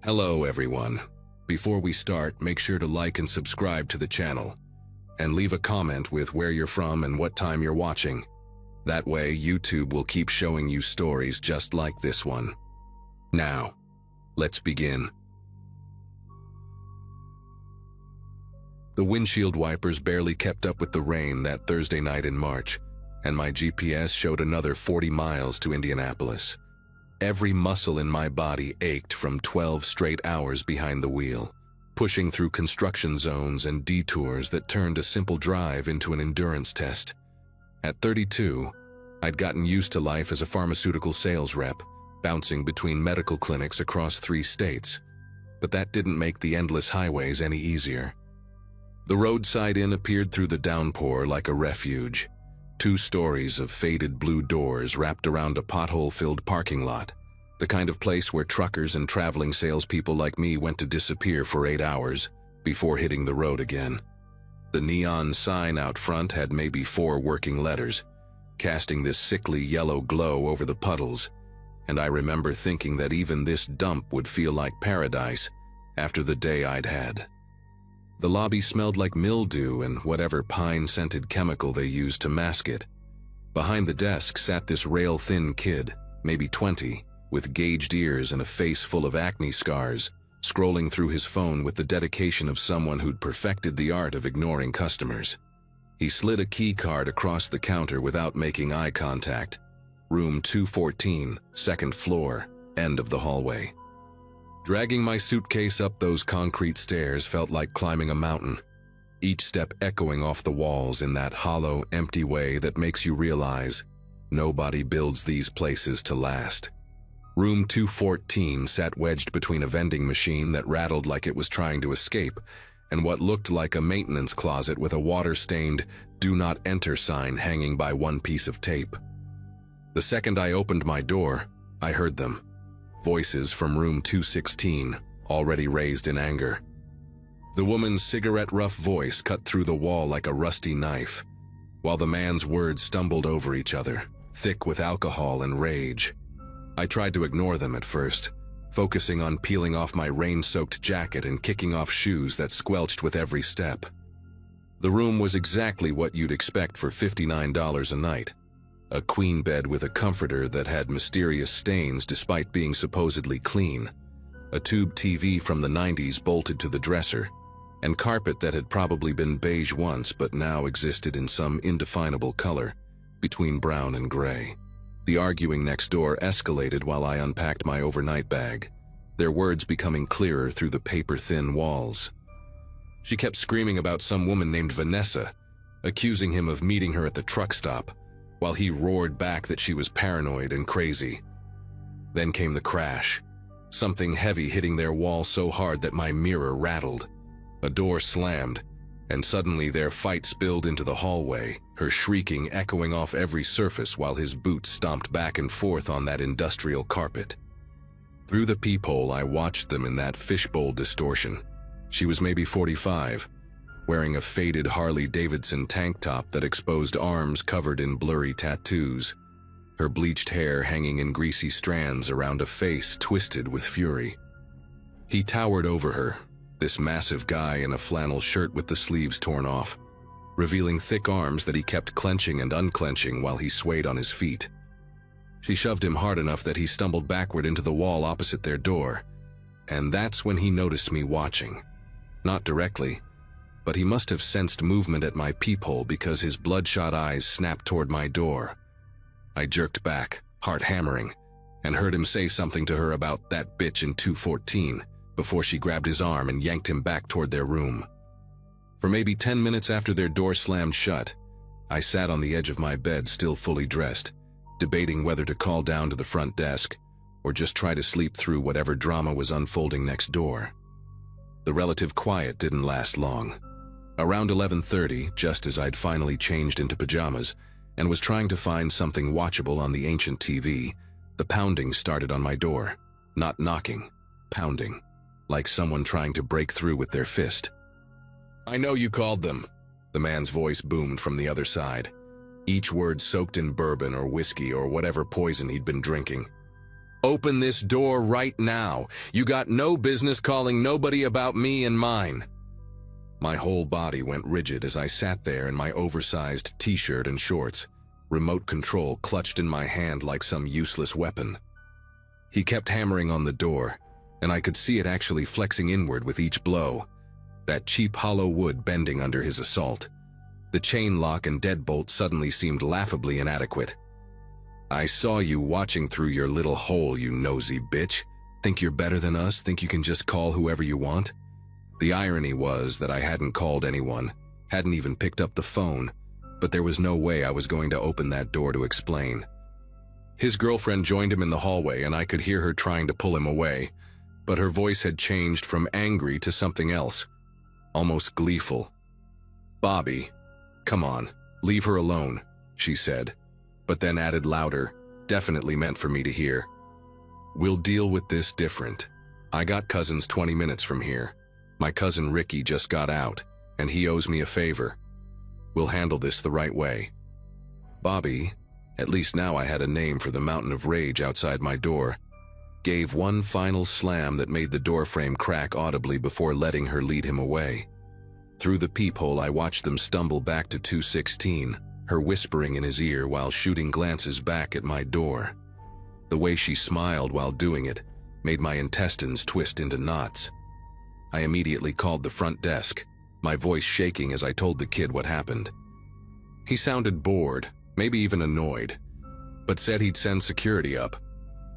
Hello everyone. Before we start, make sure to like and subscribe to the channel. And leave a comment with where you're from and what time you're watching. That way, YouTube will keep showing you stories just like this one. Now, let's begin. The windshield wipers barely kept up with the rain that Thursday night in March, and my GPS showed another 40 miles to Indianapolis. Every muscle in my body ached from 12 straight hours behind the wheel, pushing through construction zones and detours that turned a simple drive into an endurance test. At 32, I'd gotten used to life as a pharmaceutical sales rep, bouncing between medical clinics across 3 states. But that didn't make the endless highways any easier. The roadside inn appeared through the downpour like a refuge. 2 stories of faded blue doors wrapped around a pothole-filled parking lot, the kind of place where truckers and traveling salespeople like me went to disappear for 8 hours before hitting the road again. The neon sign out front had maybe 4 working letters, casting this sickly yellow glow over the puddles, and I remember thinking that even this dump would feel like paradise after the day I'd had. The lobby smelled like mildew and whatever pine-scented chemical they used to mask it. Behind the desk sat this rail-thin kid, maybe 20, with gauged ears and a face full of acne scars, scrolling through his phone with the dedication of someone who'd perfected the art of ignoring customers. He slid a key card across the counter without making eye contact. Room 214, second floor, end of the hallway. Dragging my suitcase up those concrete stairs felt like climbing a mountain, each step echoing off the walls in that hollow, empty way that makes you realize nobody builds these places to last. Room 214 sat wedged between a vending machine that rattled like it was trying to escape and what looked like a maintenance closet with a water-stained "Do Not Enter" sign hanging by one piece of tape. The second I opened my door, I heard them. Voices from room 216, already raised in anger. The woman's cigarette-rough voice cut through the wall like a rusty knife, while the man's words stumbled over each other, thick with alcohol and rage. I tried to ignore them at first, focusing on peeling off my rain-soaked jacket and kicking off shoes that squelched with every step. The room was exactly what you'd expect for $59 a night. A queen bed with a comforter that had mysterious stains despite being supposedly clean, a tube TV from the 90s bolted to the dresser, and carpet that had probably been beige once but now existed in some indefinable color, between brown and gray. The arguing next door escalated while I unpacked my overnight bag, their words becoming clearer through the paper-thin walls. She kept screaming about some woman named Vanessa, accusing him of meeting her at the truck stop, while he roared back that she was paranoid and crazy. Then came the crash, something heavy hitting their wall so hard that my mirror rattled. A door slammed, and suddenly their fight spilled into the hallway, her shrieking echoing off every surface while his boots stomped back and forth on that industrial carpet. Through the peephole, I watched them in that fishbowl distortion. She was maybe 45, wearing a faded Harley-Davidson tank top that exposed arms covered in blurry tattoos, her bleached hair hanging in greasy strands around a face twisted with fury. He towered over her, this massive guy in a flannel shirt with the sleeves torn off, revealing thick arms that he kept clenching and unclenching while he swayed on his feet. She shoved him hard enough that he stumbled backward into the wall opposite their door, and that's when he noticed me watching. Not directly, but he must have sensed movement at my peephole because his bloodshot eyes snapped toward my door. I jerked back, heart hammering, and heard him say something to her about that bitch in 214 before she grabbed his arm and yanked him back toward their room. For maybe 10 minutes after their door slammed shut, I sat on the edge of my bed still fully dressed, debating whether to call down to the front desk or just try to sleep through whatever drama was unfolding next door. The relative quiet didn't last long. Around 11:30, just as I'd finally changed into pajamas and was trying to find something watchable on the ancient TV, the pounding started on my door. Not knocking, pounding, like someone trying to break through with their fist. "I know you called them," the man's voice boomed from the other side, each word soaked in bourbon or whiskey or whatever poison he'd been drinking. Open this door right now. You got no business calling nobody about me and mine." My whole body went rigid as I sat there in my oversized t-shirt and shorts, remote control clutched in my hand like some useless weapon. He kept hammering on the door, and I could see it actually flexing inward with each blow, that cheap hollow wood bending under his assault. The chain lock and deadbolt suddenly seemed laughably inadequate. "I saw you watching through your little hole, you nosy bitch. Think you're better than us? Think you can just call whoever you want?" The irony was that I hadn't called anyone, hadn't even picked up the phone, but there was no way I was going to open that door to explain. His girlfriend joined him in the hallway, and I could hear her trying to pull him away, but her voice had changed from angry to something else, almost gleeful. "Bobby, come on, leave her alone," she said, but then added louder, definitely meant for me to hear. "We'll deal with this different. I got cousins 20 minutes from here. My cousin Ricky just got out, and he owes me a favor. We'll handle this the right way." Bobby, at least now I had a name for the mountain of rage outside my door, gave one final slam that made the doorframe crack audibly before letting her lead him away. Through the peephole, I watched them stumble back to 216, her whispering in his ear while shooting glances back at my door. The way she smiled while doing it made my intestines twist into knots. I immediately called the front desk, my voice shaking as I told the kid what happened. He sounded bored, maybe even annoyed, but said he'd send security up.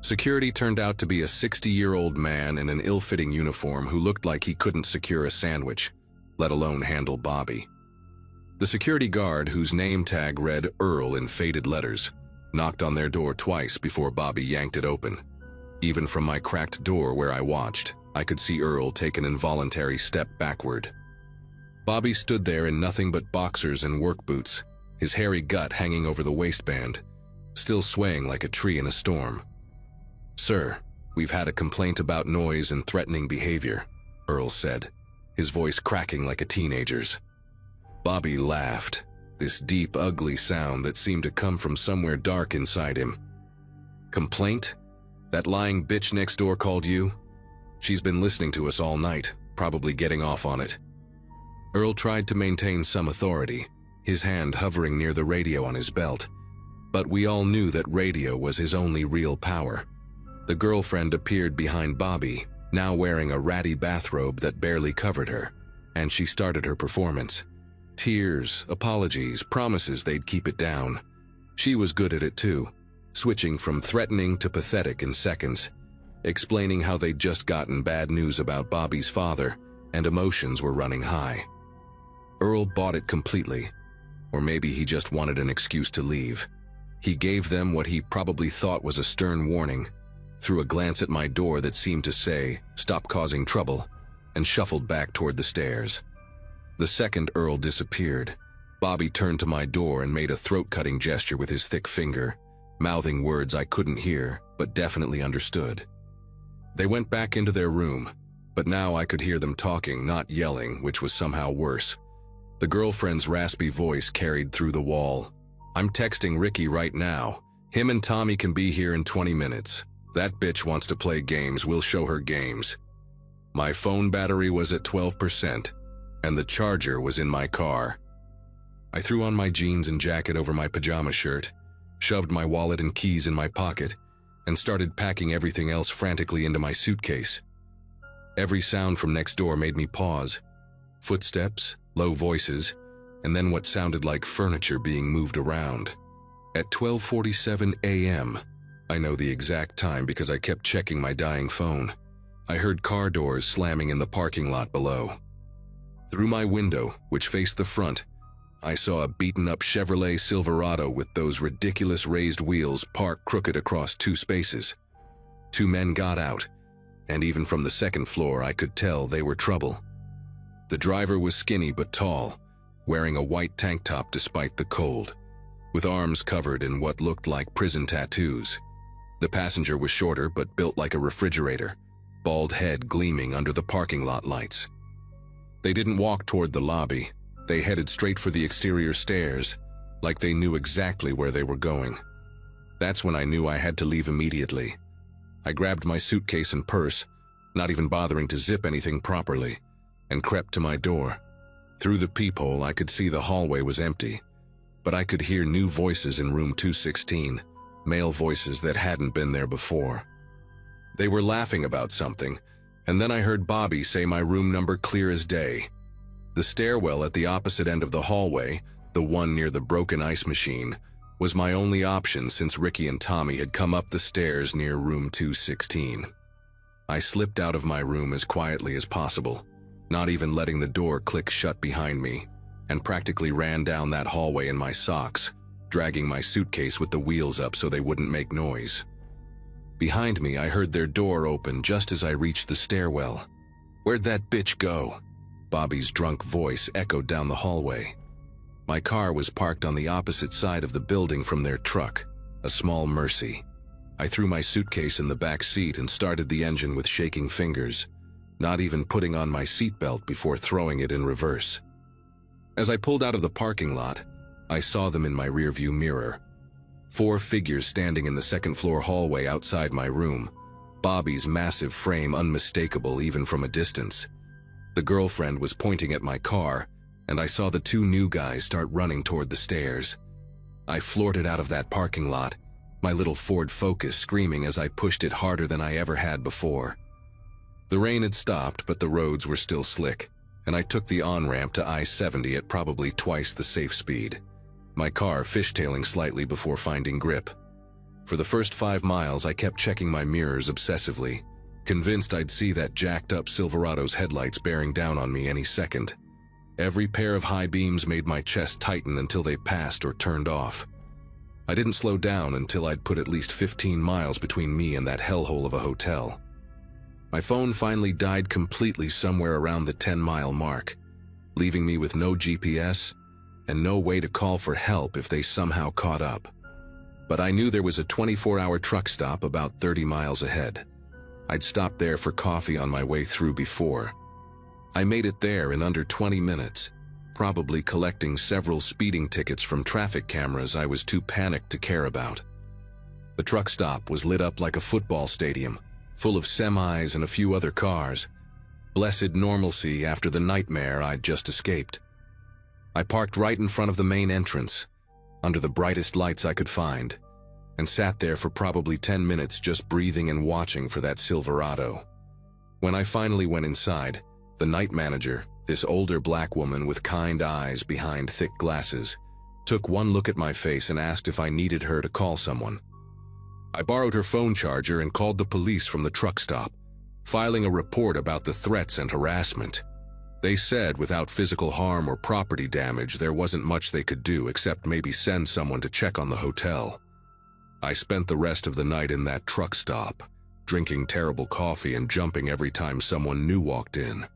Security turned out to be a 60-year-old man in an ill-fitting uniform who looked like he couldn't secure a sandwich, let alone handle Bobby. The security guard, whose name tag read Earl in faded letters, knocked on their door twice before Bobby yanked it open. Even from my cracked door where I watched, I could see Earl take an involuntary step backward. Bobby stood there in nothing but boxers and work boots, his hairy gut hanging over the waistband, still swaying like a tree in a storm. "Sir, we've had a complaint about noise and threatening behavior," Earl said, his voice cracking like a teenager's. Bobby laughed, this deep, ugly sound that seemed to come from somewhere dark inside him. "Complaint? That lying bitch next door called you? She's been listening to us all night, probably getting off on it." Earl tried to maintain some authority, his hand hovering near the radio on his belt, but we all knew that radio was his only real power. The girlfriend appeared behind Bobby, now wearing a ratty bathrobe that barely covered her, and she started her performance. Tears, apologies, promises they'd keep it down. She was good at it too, switching from threatening to pathetic in seconds, explaining how they'd just gotten bad news about Bobby's father and emotions were running high. Earl bought it completely, or maybe he just wanted an excuse to leave. He gave them what he probably thought was a stern warning, threw a glance at my door that seemed to say, "Stop causing trouble," and shuffled back toward the stairs. The second Earl disappeared, Bobby turned to my door and made a throat-cutting gesture with his thick finger, mouthing words I couldn't hear, but definitely understood. They went back into their room, but now I could hear them talking, not yelling, which was somehow worse. The girlfriend's raspy voice carried through the wall. "I'm texting Ricky right now. Him and Tommy can be here in 20 minutes. That bitch wants to play games, we'll show her games." My phone battery was at 12%, and the charger was in my car. I threw on my jeans and jacket over my pajama shirt, shoved my wallet and keys in my pocket, and started packing everything else frantically into my suitcase. Every sound from next door made me pause. Footsteps, low voices, and then what sounded like furniture being moved around. At 12:47 a.m., I know the exact time because I kept checking my dying phone, I heard car doors slamming in the parking lot below. Through my window, which faced the front, I saw a beaten-up Chevrolet Silverado with those ridiculous raised wheels parked crooked across two spaces. Two men got out, and even from the second floor I could tell they were trouble. The driver was skinny but tall, wearing a white tank top despite the cold, with arms covered in what looked like prison tattoos. The passenger was shorter but built like a refrigerator, bald head gleaming under the parking lot lights. They didn't walk toward the lobby. They headed straight for the exterior stairs, like they knew exactly where they were going. That's when I knew I had to leave immediately. I grabbed my suitcase and purse, not even bothering to zip anything properly, and crept to my door. Through the peephole, I could see the hallway was empty, but I could hear new voices in room 216, male voices that hadn't been there before. They were laughing about something, and then I heard Bobby say my room number clear as day. The stairwell at the opposite end of the hallway, the one near the broken ice machine, was my only option since Ricky and Tommy had come up the stairs near room 216. I slipped out of my room as quietly as possible, not even letting the door click shut behind me, and practically ran down that hallway in my socks, dragging my suitcase with the wheels up so they wouldn't make noise. Behind me, I heard their door open just as I reached the stairwell. "Where'd that bitch go?" Bobby's drunk voice echoed down the hallway. My car was parked on the opposite side of the building from their truck, a small Mercy. I threw my suitcase in the back seat and started the engine with shaking fingers, not even putting on my seatbelt before throwing it in reverse. As I pulled out of the parking lot, I saw them in my rearview mirror. 4 figures standing in the second-floor hallway outside my room, Bobby's massive frame unmistakable even from a distance. The girlfriend was pointing at my car, and I saw the 2 new guys start running toward the stairs. I floored it out of that parking lot, my little Ford Focus screaming as I pushed it harder than I ever had before. The rain had stopped, but the roads were still slick, and I took the on-ramp to I-70 at probably twice the safe speed, my car fishtailing slightly before finding grip. For the first 5 miles, I kept checking my mirrors obsessively, convinced I'd see that jacked-up Silverado's headlights bearing down on me any second. Every pair of high beams made my chest tighten until they passed or turned off. I didn't slow down until I'd put at least 15 miles between me and that hellhole of a hotel. My phone finally died completely somewhere around the 10-mile mark, leaving me with no GPS and no way to call for help if they somehow caught up. But I knew there was a 24-hour truck stop about 30 miles ahead. I'd stopped there for coffee on my way through before. I made it there in under 20 minutes, probably collecting several speeding tickets from traffic cameras I was too panicked to care about. The truck stop was lit up like a football stadium, full of semis and a few other cars. Blessed normalcy after the nightmare I'd just escaped. I parked right in front of the main entrance, under the brightest lights I could find, and sat there for probably 10 minutes just breathing and watching for that Silverado. When I finally went inside, the night manager, this older black woman with kind eyes behind thick glasses, took one look at my face and asked if I needed her to call someone. I borrowed her phone charger and called the police from the truck stop, filing a report about the threats and harassment. They said without physical harm or property damage, there wasn't much they could do except maybe send someone to check on the hotel. I spent the rest of the night in that truck stop, drinking terrible coffee and jumping every time someone new walked in.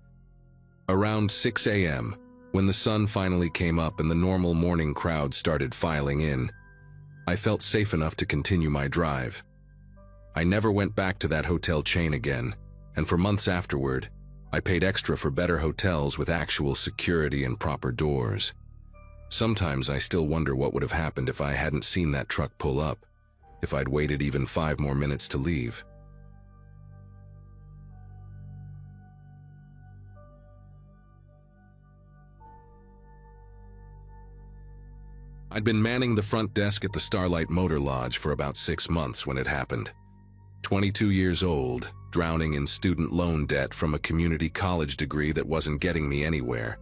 Around 6 a.m., when the sun finally came up and the normal morning crowd started filing in, I felt safe enough to continue my drive. I never went back to that hotel chain again, and for months afterward, I paid extra for better hotels with actual security and proper doors. Sometimes I still wonder what would have happened if I hadn't seen that truck pull up, if I'd waited even 5 more minutes to leave. I'd been manning the front desk at the Starlight Motor Lodge for about 6 months when it happened. 22 years old, drowning in student loan debt from a community college degree that wasn't getting me anywhere.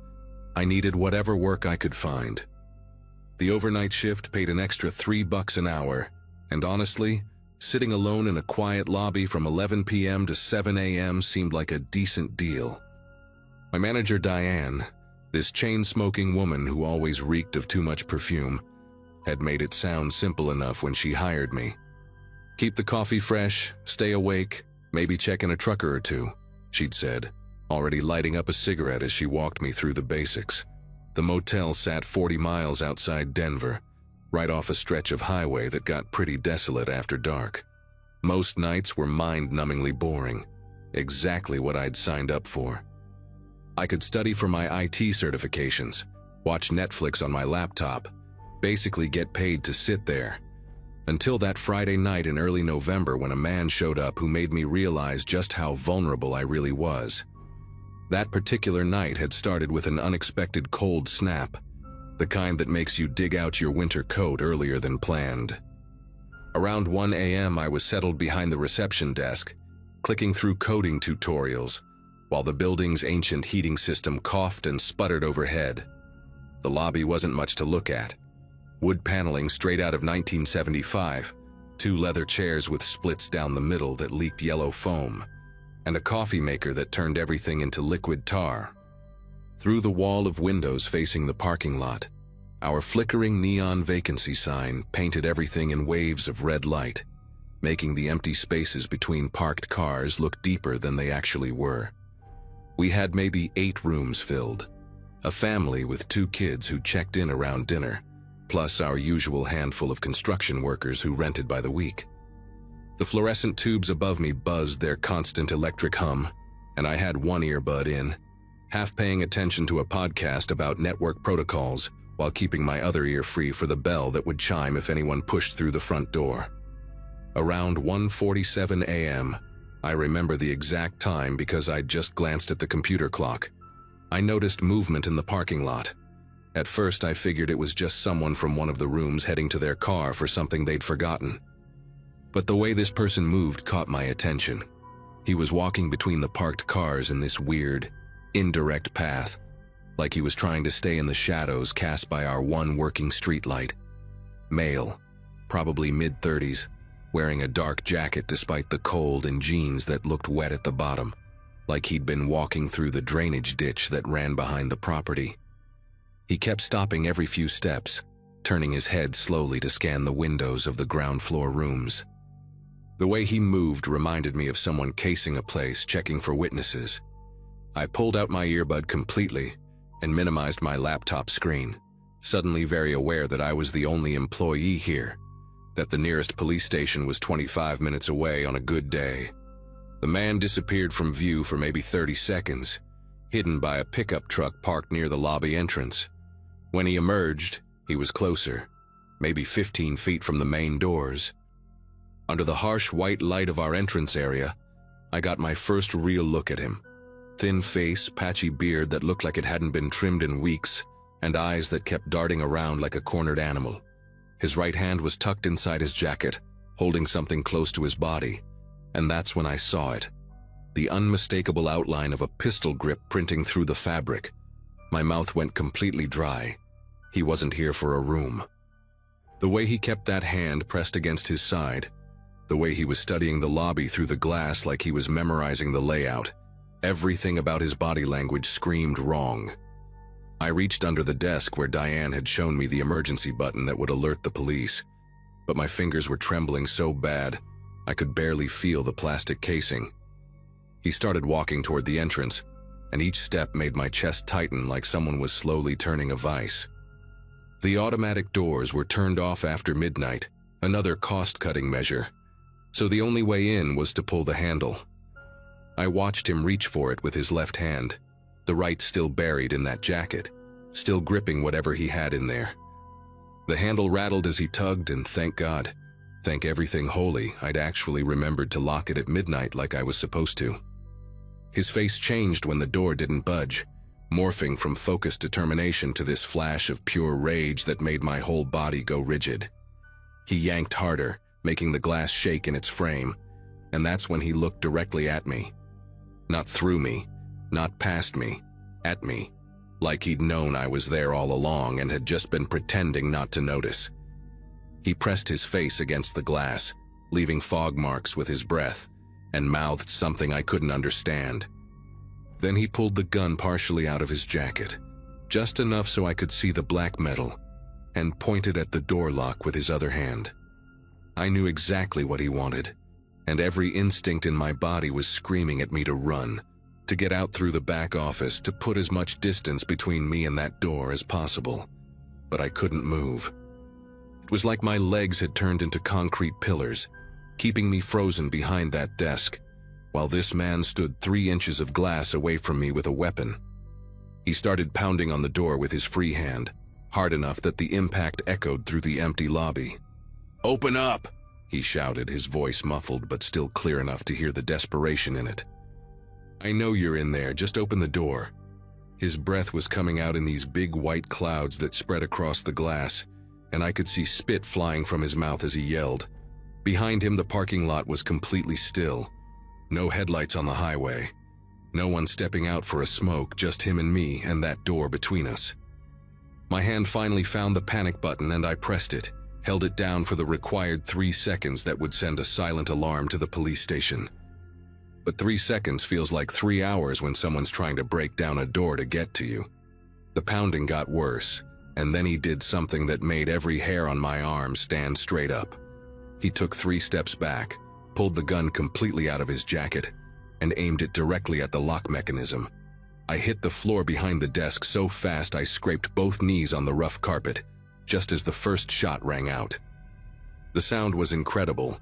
I needed whatever work I could find. The overnight shift paid an extra $3 an hour, and honestly, sitting alone in a quiet lobby from 11 p.m. to 7 a.m. seemed like a decent deal. My manager, Diane, this chain-smoking woman who always reeked of too much perfume, had made it sound simple enough when she hired me. Keep the coffee fresh, stay awake, maybe check in a trucker or two, she'd said, already lighting up a cigarette as she walked me through the basics. The motel sat 40 miles outside Denver, right off a stretch of highway that got pretty desolate after dark. Most nights were mind-numbingly boring, exactly what I'd signed up for. I could study for my IT certifications, watch Netflix on my laptop, basically get paid to sit there. Until that Friday night in early November when a man showed up who made me realize just how vulnerable I really was. That particular night had started with an unexpected cold snap, the kind that makes you dig out your winter coat earlier than planned. Around 1 a.m. I was settled behind the reception desk, clicking through coding tutorials, while the building's ancient heating system coughed and sputtered overhead. The lobby wasn't much to look at. Wood paneling straight out of 1975, 2 leather chairs with splits down the middle that leaked yellow foam, and a coffee maker that turned everything into liquid tar. Through the wall of windows facing the parking lot, our flickering neon vacancy sign painted everything in waves of red light, making the empty spaces between parked cars look deeper than they actually were. We had maybe 8 rooms filled, a family with 2 kids who checked in around dinner, plus our usual handful of construction workers who rented by the week. The fluorescent tubes above me buzzed their constant electric hum, and I had one earbud in, half paying attention to a podcast about network protocols while keeping my other ear free for the bell that would chime if anyone pushed through the front door. Around 1:47 a.m., I remember the exact time because I'd just glanced at the computer clock. I noticed movement in the parking lot. At first, I figured it was just someone from one of the rooms heading to their car for something they'd forgotten. But the way this person moved caught my attention. He was walking between the parked cars in this weird, indirect path, like he was trying to stay in the shadows cast by our one working streetlight. Male, probably mid-30s, wearing a dark jacket despite the cold and jeans that looked wet at the bottom, like he'd been walking through the drainage ditch that ran behind the property. He kept stopping every few steps, turning his head slowly to scan the windows of the ground floor rooms. The way he moved reminded me of someone casing a place, checking for witnesses. I pulled out my earbud completely and minimized my laptop screen, suddenly very aware that I was the only employee here, that the nearest police station was 25 minutes away on a good day. The man disappeared from view for maybe 30 seconds, hidden by a pickup truck parked near the lobby entrance. When he emerged, he was closer, maybe 15 feet from the main doors. Under the harsh white light of our entrance area, I got my first real look at him. Thin face, patchy beard that looked like it hadn't been trimmed in weeks, and eyes that kept darting around like a cornered animal. His right hand was tucked inside his jacket, holding something close to his body, and that's when I saw it. The unmistakable outline of a pistol grip printing through the fabric. My mouth went completely dry. He wasn't here for a room. The way he kept that hand pressed against his side, the way he was studying the lobby through the glass like he was memorizing the layout, everything about his body language screamed wrong. I reached under the desk where Diane had shown me the emergency button that would alert the police, but my fingers were trembling so bad I could barely feel the plastic casing. He started walking toward the entrance, and each step made my chest tighten like someone was slowly turning a vise. The automatic doors were turned off after midnight, another cost-cutting measure, so the only way in was to pull the handle. I watched him reach for it with his left hand, the right still buried in that jacket, still gripping whatever he had in there. The handle rattled as he tugged, and thank God, thank everything holy, I'd actually remembered to lock it at midnight like I was supposed to. His face changed when the door didn't budge, morphing from focused determination to this flash of pure rage that made my whole body go rigid. He yanked harder, making the glass shake in its frame, and that's when he looked directly at me. Not through me, not past me, at me, like he'd known I was there all along and had just been pretending not to notice. He pressed his face against the glass, leaving fog marks with his breath, and mouthed something I couldn't understand. Then he pulled the gun partially out of his jacket, just enough so I could see the black metal, and pointed at the door lock with his other hand. I knew exactly what he wanted, and every instinct in my body was screaming at me to run, to get out through the back office, to put as much distance between me and that door as possible. But I couldn't move. It was like my legs had turned into concrete pillars, keeping me frozen behind that desk, while this man stood 3 inches of glass away from me with a weapon. He started pounding on the door with his free hand, hard enough that the impact echoed through the empty lobby. "Open up!" he shouted, his voice muffled but still clear enough to hear the desperation in it. "I know you're in there, just open the door." His breath was coming out in these big white clouds that spread across the glass, and I could see spit flying from his mouth as he yelled. Behind him, the parking lot was completely still. No headlights on the highway. No one stepping out for a smoke, just him and me and that door between us. My hand finally found the panic button and I pressed it, held it down for the required 3 seconds that would send a silent alarm to the police station. But 3 seconds feels like 3 hours when someone's trying to break down a door to get to you. The pounding got worse, and then he did something that made every hair on my arm stand straight up. He took 3 steps back, pulled the gun completely out of his jacket, and aimed it directly at the lock mechanism. I hit the floor behind the desk so fast I scraped both knees on the rough carpet, just as the first shot rang out. The sound was incredible,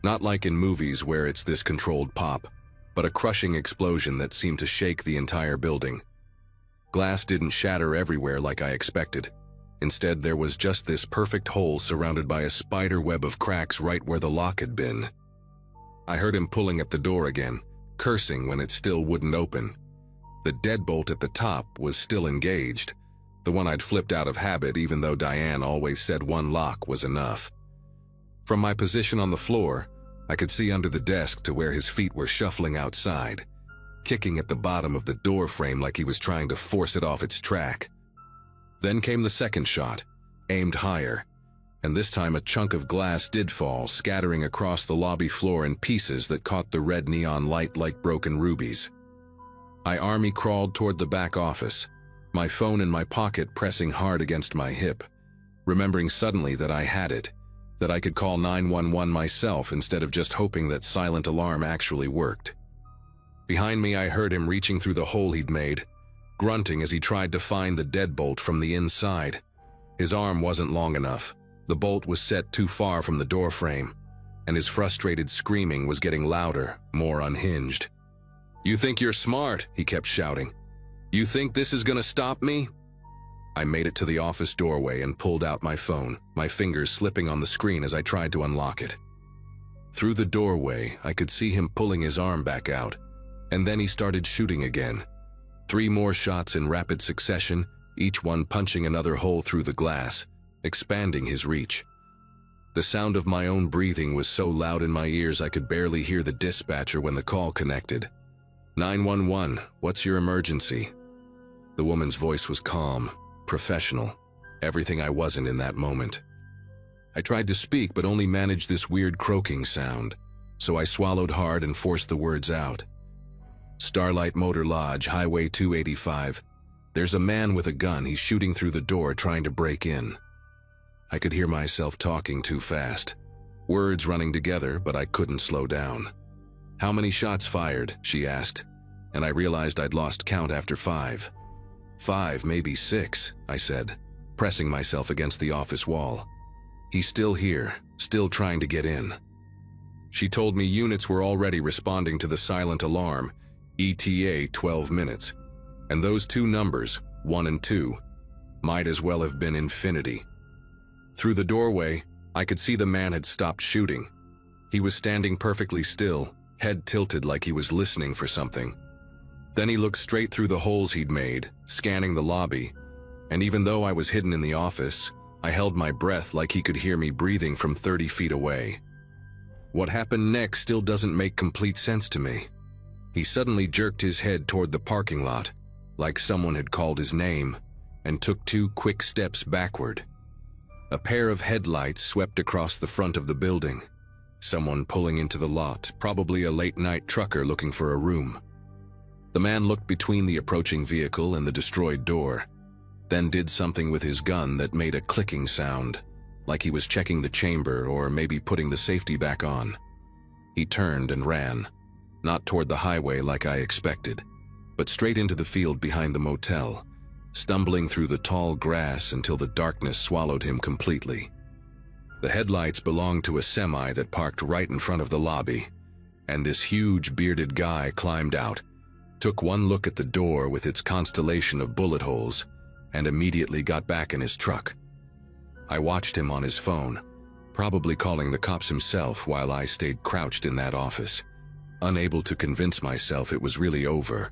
not like in movies where it's this controlled pop, but a crushing explosion that seemed to shake the entire building. Glass didn't shatter everywhere like I expected. Instead, there was just this perfect hole surrounded by a spider web of cracks right where the lock had been. I heard him pulling at the door again, cursing when it still wouldn't open. The deadbolt at the top was still engaged, the one I'd flipped out of habit even though Diane always said one lock was enough. From my position on the floor, I could see under the desk to where his feet were shuffling outside, kicking at the bottom of the door frame like he was trying to force it off its track. Then came the second shot, aimed higher, and this time a chunk of glass did fall, scattering across the lobby floor in pieces that caught the red neon light like broken rubies. I army crawled toward the back office, my phone in my pocket pressing hard against my hip, remembering suddenly that I had it, that I could call 911 myself instead of just hoping that silent alarm actually worked. Behind me, I heard him reaching through the hole he'd made, grunting as he tried to find the deadbolt from the inside. His arm wasn't long enough. The bolt was set too far from the door frame, and his frustrated screaming was getting louder, more unhinged. "You think you're smart," he kept shouting. "You think this is gonna stop me?" I made it to the office doorway and pulled out my phone, my fingers slipping on the screen as I tried to unlock it. Through the doorway, I could see him pulling his arm back out, and then he started shooting again. 3 more shots in rapid succession, each one punching another hole through the glass, expanding his reach. The sound of my own breathing was so loud in my ears I could barely hear the dispatcher when the call connected. 911, what's your emergency?" The woman's voice was calm, professional, everything I wasn't in that moment. I tried to speak but only managed this weird croaking sound, so I swallowed hard and forced the words out. "Starlight Motor Lodge, Highway 285. There's a man with a gun. He's shooting through the door trying to break in." I could hear myself talking too fast, words running together, but I couldn't slow down. "How many shots fired?" she asked, and I realized I'd lost count after 5. 5, maybe 6, I said, pressing myself against the office wall. "He's still here, still trying to get in." She told me units were already responding to the silent alarm, ETA 12 minutes, and those 2 numbers, 1 and 2, might as well have been infinity. Through the doorway, I could see the man had stopped shooting. He was standing perfectly still, head tilted like he was listening for something. Then he looked straight through the holes he'd made, scanning the lobby, and even though I was hidden in the office, I held my breath like he could hear me breathing from 30 feet away. What happened next still doesn't make complete sense to me. He suddenly jerked his head toward the parking lot, like someone had called his name, and took 2 quick steps backward. A pair of headlights swept across the front of the building. Someone pulling into the lot, probably a late-night trucker looking for a room. The man looked between the approaching vehicle and the destroyed door, then did something with his gun that made a clicking sound, like he was checking the chamber or maybe putting the safety back on. He turned and ran, not toward the highway like I expected, but straight into the field behind the motel, stumbling through the tall grass until the darkness swallowed him completely. The headlights belonged to a semi that parked right in front of the lobby, and this huge bearded guy climbed out, took one look at the door with its constellation of bullet holes, and immediately got back in his truck. I watched him on his phone, probably calling the cops himself while I stayed crouched in that office, unable to convince myself it was really over,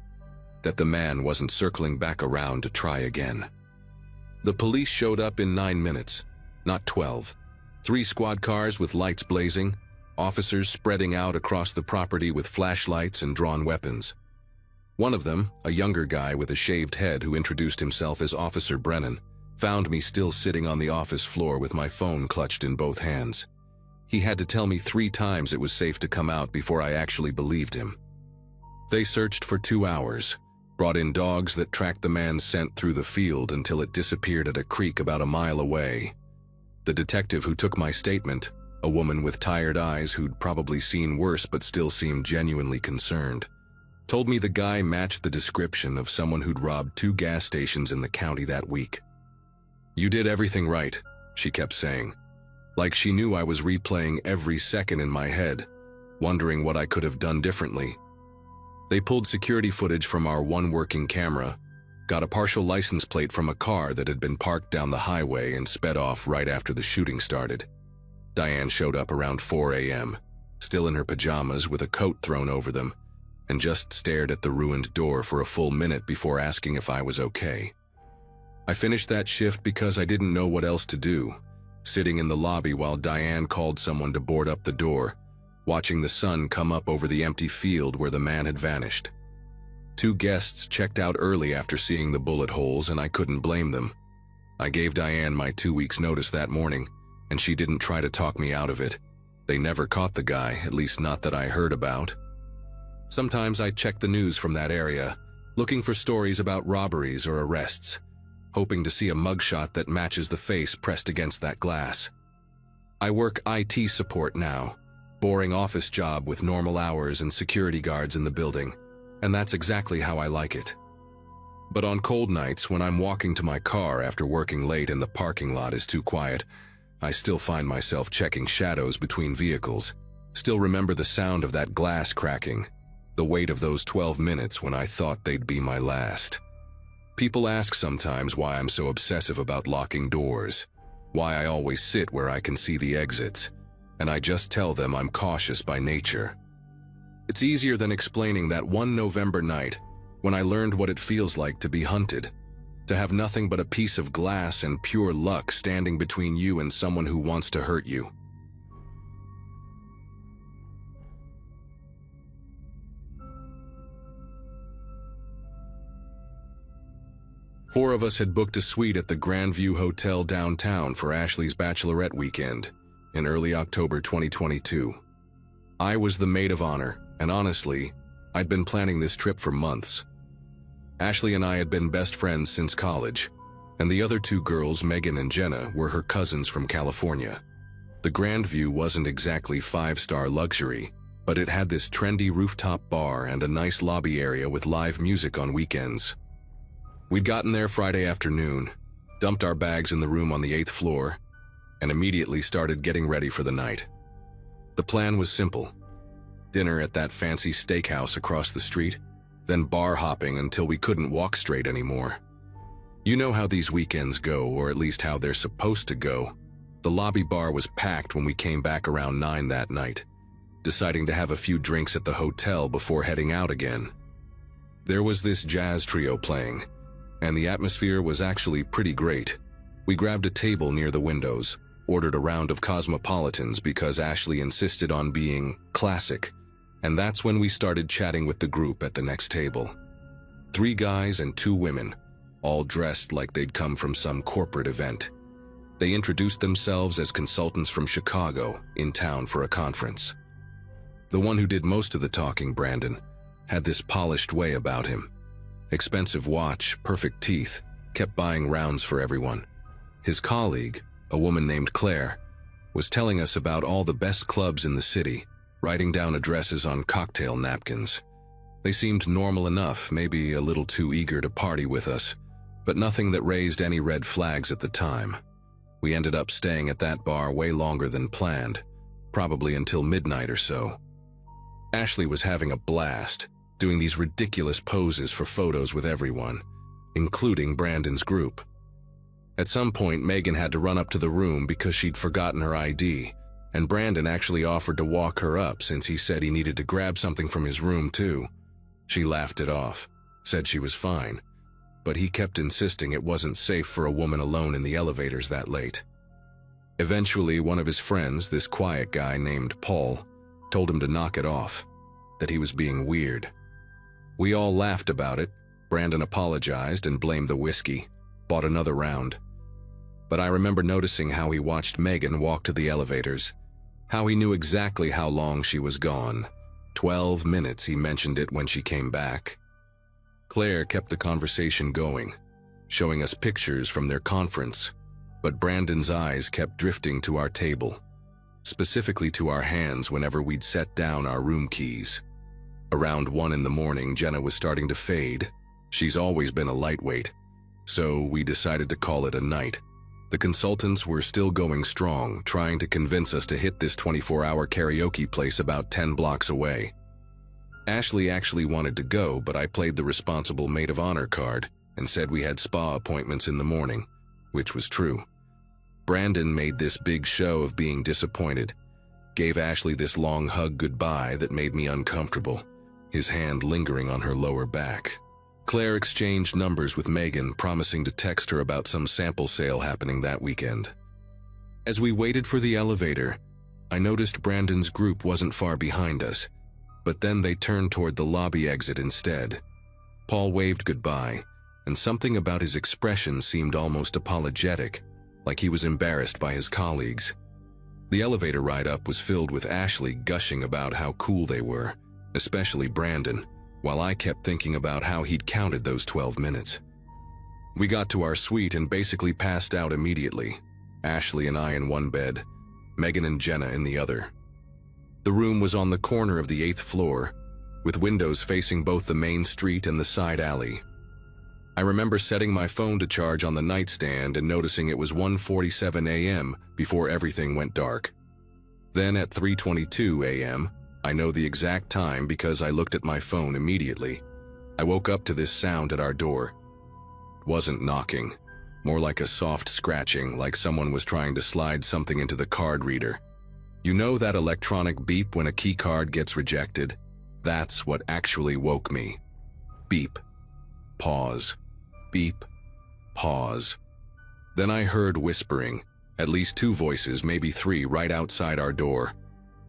that the man wasn't circling back around to try again. The police showed up in 9 minutes, not 12. 3 squad cars with lights blazing, officers spreading out across the property with flashlights and drawn weapons. One of them, a younger guy with a shaved head who introduced himself as Officer Brennan, found me still sitting on the office floor with my phone clutched in both hands. He had to tell me 3 times it was safe to come out before I actually believed him. They searched for 2 hours, brought in dogs that tracked the man's scent through the field until it disappeared at a creek about a mile away. The detective who took my statement, a woman with tired eyes who'd probably seen worse but still seemed genuinely concerned, told me the guy matched the description of someone who'd robbed 2 gas stations in the county that week. "You did everything right," she kept saying, like she knew I was replaying every second in my head, wondering what I could have done differently. They pulled security footage from our one working camera, got a partial license plate from a car that had been parked down the highway and sped off right after the shooting started. Diane showed up around 4 a.m., still in her pajamas with a coat thrown over them, and just stared at the ruined door for a full minute before asking if I was okay. I finished that shift because I didn't know what else to do, sitting in the lobby while Diane called someone to board up the door, watching the sun come up over the empty field where the man had vanished. 2 guests checked out early after seeing the bullet holes, and I couldn't blame them. I gave Diane my 2 weeks' notice that morning, and she didn't try to talk me out of it. They never caught the guy, at least not that I heard about. Sometimes I check the news from that area, looking for stories about robberies or arrests, hoping to see a mugshot that matches the face pressed against that glass. I work IT support now, boring office job with normal hours and security guards in the building, and that's exactly how I like it. But on cold nights, when I'm walking to my car after working late and the parking lot is too quiet, I still find myself checking shadows between vehicles, still remember the sound of that glass cracking, the weight of those 12 minutes when I thought they'd be my last. People ask sometimes why I'm so obsessive about locking doors, why I always sit where I can see the exits, and I just tell them I'm cautious by nature. It's easier than explaining that one November night when I learned what it feels like to be hunted, to have nothing but a piece of glass and pure luck standing between you and someone who wants to hurt you. Four of us had booked a suite at the Grandview Hotel downtown for Ashley's bachelorette weekend in early October 2022. I was the maid of honor, and honestly, I'd been planning this trip for months. Ashley and I had been best friends since college, and the other 2 girls, Megan and Jenna, were her cousins from California. The Grandview wasn't exactly 5-star luxury, but it had this trendy rooftop bar and a nice lobby area with live music on weekends. We'd gotten there Friday afternoon, dumped our bags in the room on the 8th floor, and immediately started getting ready for the night. The plan was simple: dinner at that fancy steakhouse across the street, then bar hopping until we couldn't walk straight anymore. You know how these weekends go, or at least how they're supposed to go. The lobby bar was packed when we came back around 9 that night, deciding to have a few drinks at the hotel before heading out again. There was this jazz trio playing, and the atmosphere was actually pretty great. We grabbed a table near the windows, ordered a round of Cosmopolitans because Ashley insisted on being classic, and that's when we started chatting with the group at the next table. 3 guys and 2 women, all dressed like they'd come from some corporate event. They introduced themselves as consultants from Chicago, in town for a conference. The one who did most of the talking, Brandon, had this polished way about him. Expensive watch, perfect teeth, kept buying rounds for everyone. His colleague, a woman named Claire, was telling us about all the best clubs in the city, writing down addresses on cocktail napkins. They seemed normal enough, maybe a little too eager to party with us, but nothing that raised any red flags at the time. We ended up staying at that bar way longer than planned, probably until midnight or so. Ashley was having a blast, doing these ridiculous poses for photos with everyone, including Brandon's group. At some point, Megan had to run up to the room because she'd forgotten her ID, and Brandon actually offered to walk her up since he said he needed to grab something from his room too. She laughed it off, said she was fine, but he kept insisting it wasn't safe for a woman alone in the elevators that late. Eventually, one of his friends, this quiet guy named Paul, told him to knock it off, that he was being weird. We all laughed about it. Brandon apologized and blamed the whiskey, bought another round. But I remember noticing how he watched Megan walk to the elevators, how he knew exactly how long she was gone. 12 minutes, he mentioned it when she came back. Claire kept the conversation going, showing us pictures from their conference, but Brandon's eyes kept drifting to our table, specifically to our hands whenever we'd set down our room keys. Around 1 in the morning, Jenna was starting to fade. She's always been a lightweight, so we decided to call it a night. The consultants were still going strong, trying to convince us to hit this 24-hour karaoke place about 10 blocks away. Ashley actually wanted to go, but I played the responsible maid of honor card and said we had spa appointments in the morning, which was true. Brandon made this big show of being disappointed, gave Ashley this long hug goodbye that made me uncomfortable, his hand lingering on her lower back. Claire exchanged numbers with Megan, promising to text her about some sample sale happening that weekend. As we waited for the elevator, I noticed Brandon's group wasn't far behind us, but then they turned toward the lobby exit instead. Paul waved goodbye, and something about his expression seemed almost apologetic, like he was embarrassed by his colleagues. The elevator ride up was filled with Ashley gushing about how cool they were, especially Brandon, while I kept thinking about how he'd counted those 12 minutes. We got to our suite and basically passed out immediately, Ashley and I in one bed, Megan and Jenna in the other. The room was on the corner of the 8th floor, with windows facing both the main street and the side alley. I remember setting my phone to charge on the nightstand and noticing it was 1:47 a.m. before everything went dark. Then at 3:22 a.m., I know the exact time because I looked at my phone immediately. I woke up to this sound at our door. It wasn't knocking, more like a soft scratching, like someone was trying to slide something into the card reader. You know that electronic beep when a key card gets rejected? That's what actually woke me. Beep. Pause. Beep. Pause. Then I heard whispering, at least 2 voices, maybe 3, right outside our door.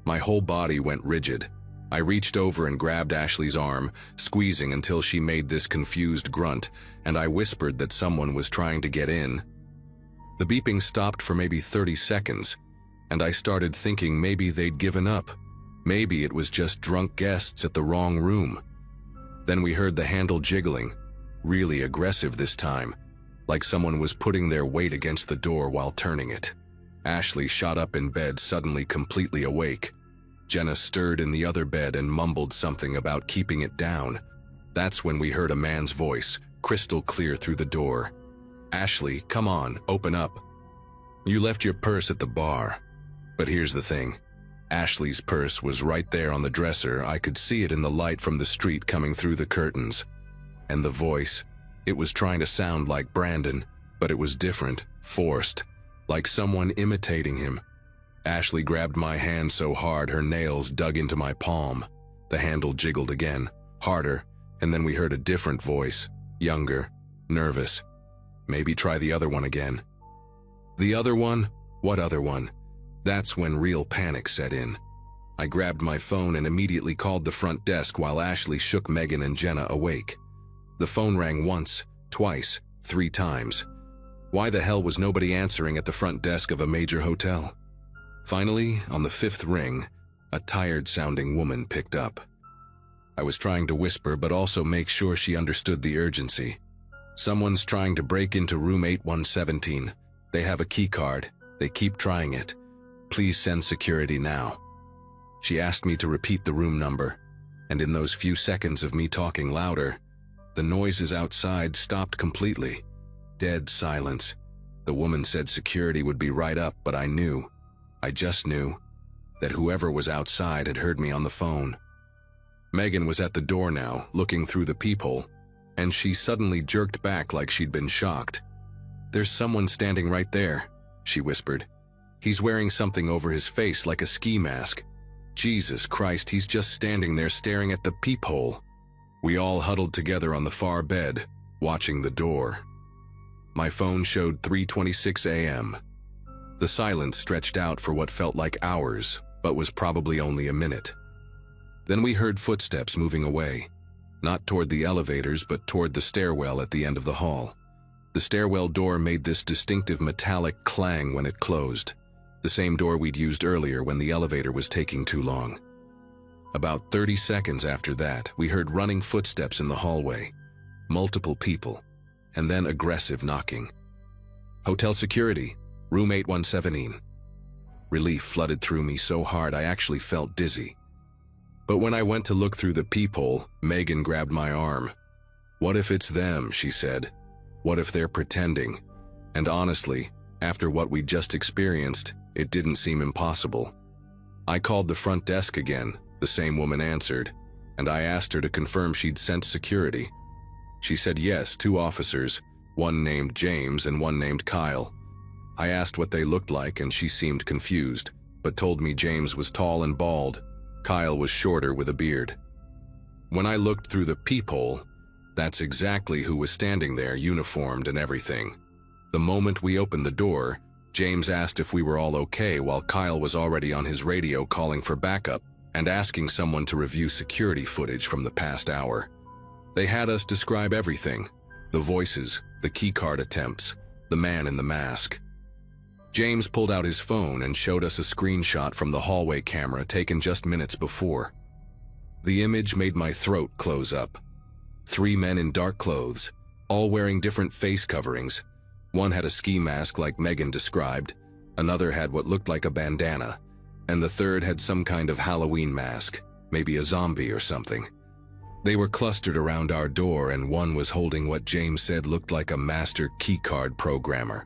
My whole body went rigid. I reached over and grabbed Ashley's arm, squeezing until she made this confused grunt, and I whispered that someone was trying to get in. The beeping stopped for maybe 30 seconds, and I started thinking maybe they'd given up. Maybe it was just drunk guests at the wrong room. Then we heard the handle jiggling, really aggressive this time, like someone was putting their weight against the door while turning it. Ashley shot up in bed, suddenly completely awake. Jenna stirred in the other bed and mumbled something about keeping it down. That's when we heard a man's voice, crystal clear through the door. "Ashley, come on, open up. You left your purse at the bar." But here's the thing. Ashley's purse was right there on the dresser. I could see it in the light from the street coming through the curtains. And the voice, it was trying to sound like Brandon, but it was different, forced, like someone imitating him. Ashley grabbed my hand so hard her nails dug into my palm. The handle jiggled again, harder, and then we heard a different voice, younger, nervous. "Maybe try the other one again." The other one? What other one? That's when real panic set in. I grabbed my phone and immediately called the front desk while Ashley shook Megan and Jenna awake. The phone rang once, twice, 3 times. Why the hell was nobody answering at the front desk of a major hotel? Finally, on the 5th ring, a tired-sounding woman picked up. I was trying to whisper but also make sure she understood the urgency. "Someone's trying to break into room 8117. They have a key card. They keep trying it. Please send security now." She asked me to repeat the room number, and in those few seconds of me talking louder, the noises outside stopped completely. Dead silence. The woman said security would be right up, but I just knew, that whoever was outside had heard me on the phone. Megan was at the door now, looking through the peephole, and she suddenly jerked back like she'd been shocked. "There's someone standing right there," she whispered. "He's wearing something over his face like a ski mask. Jesus Christ, he's just standing there staring at the peephole." We all huddled together on the far bed, watching the door. My phone showed 3:26 a.m. The silence stretched out for what felt like hours, but was probably only a minute. Then we heard footsteps moving away, not toward the elevators, but toward the stairwell at the end of the hall. The stairwell door made this distinctive metallic clang when it closed, the same door we'd used earlier when the elevator was taking too long. About 30 seconds after that, we heard running footsteps in the hallway, multiple people, and then aggressive knocking. "Hotel security, room 8117. Relief flooded through me so hard I actually felt dizzy. But when I went to look through the peephole, Megan grabbed my arm. "What if it's them?" she said. "What if they're pretending?" And honestly, after what we'd just experienced, it didn't seem impossible. I called the front desk again, the same woman answered, and I asked her to confirm she'd sent security. She said yes, 2 officers, one named James and one named Kyle. I asked what they looked like and she seemed confused, but told me James was tall and bald. Kyle was shorter with a beard. When I looked through the peephole, that's exactly who was standing there, uniformed and everything. The moment we opened the door, James asked if we were all okay while Kyle was already on his radio calling for backup and asking someone to review security footage from the past hour. They had us describe everything: the voices, the keycard attempts, the man in the mask. James pulled out his phone and showed us a screenshot from the hallway camera taken just minutes before. The image made my throat close up. 3 men in dark clothes, all wearing different face coverings. One had a ski mask like Megan described, another had what looked like a bandana, and the third had some kind of Halloween mask, maybe a zombie or something. They were clustered around our door, and one was holding what James said looked like a master keycard programmer,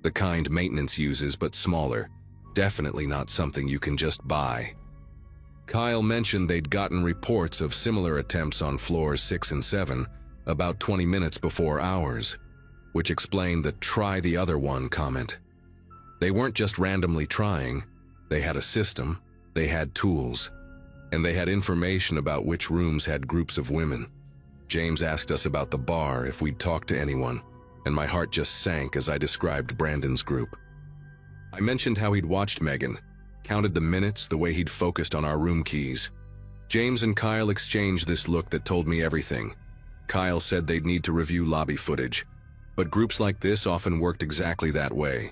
the kind maintenance uses but smaller, definitely not something you can just buy. Kyle mentioned they'd gotten reports of similar attempts on floors 6 and 7 about 20 minutes before ours, which explained the "try the other one" comment. They weren't just randomly trying, they had a system, they had tools, and they had information about which rooms had groups of women. James asked us about the bar, if we'd talked to anyone, and my heart just sank as I described Brandon's group. I mentioned how he'd watched Megan, counted the minutes, the way he'd focused on our room keys. James and Kyle exchanged this look that told me everything. Kyle said they'd need to review lobby footage, but groups like this often worked exactly that way.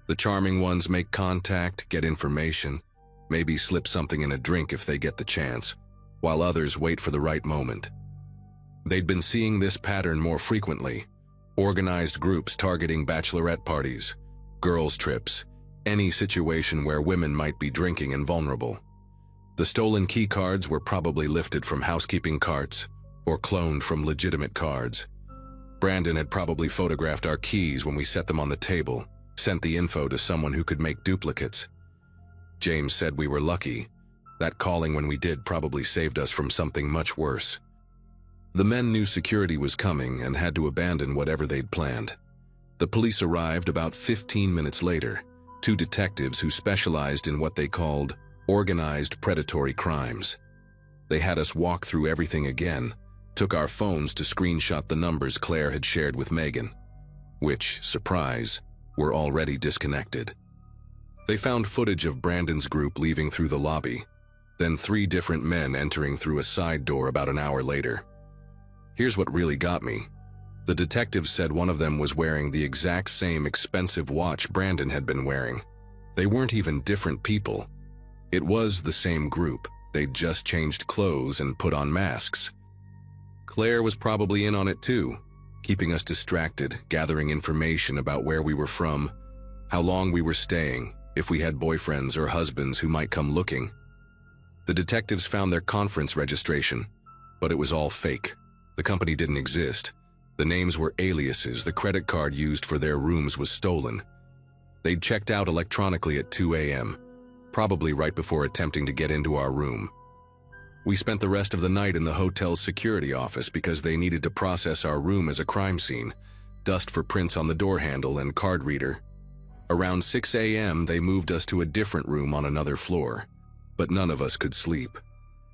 The charming ones make contact, get information, maybe slip something in a drink if they get the chance, while others wait for the right moment. They'd been seeing this pattern more frequently: organized groups targeting bachelorette parties, girls' trips, any situation where women might be drinking and vulnerable. The stolen key cards were probably lifted from housekeeping carts or cloned from legitimate cards. Brandon had probably photographed our keys when we set them on the table, sent the info to someone who could make duplicates. James said we were lucky. That calling when we did probably saved us from something much worse. The men knew security was coming and had to abandon whatever they'd planned. The police arrived about 15 minutes later, 2 detectives who specialized in what they called organized predatory crimes. They had us walk through everything again, took our phones to screenshot the numbers Claire had shared with Megan, which, surprise, were already disconnected. They found footage of Brandon's group leaving through the lobby, then 3 different men entering through a side door about an hour later. Here's what really got me. The detectives said one of them was wearing the exact same expensive watch Brandon had been wearing. They weren't even different people. It was the same group. They'd just changed clothes and put on masks. Claire was probably in on it too, keeping us distracted, gathering information about where we were from, how long we were staying, if we had boyfriends or husbands who might come looking. The detectives found their conference registration, but it was all fake. The company didn't exist. The names were aliases. The credit card used for their rooms was stolen. They'd checked out electronically at 2 a.m., probably right before attempting to get into our room. We spent the rest of the night in the hotel's security office because they needed to process our room as a crime scene, dust for prints on the door handle and card reader. Around 6 a.m., they moved us to a different room on another floor, but none of us could sleep.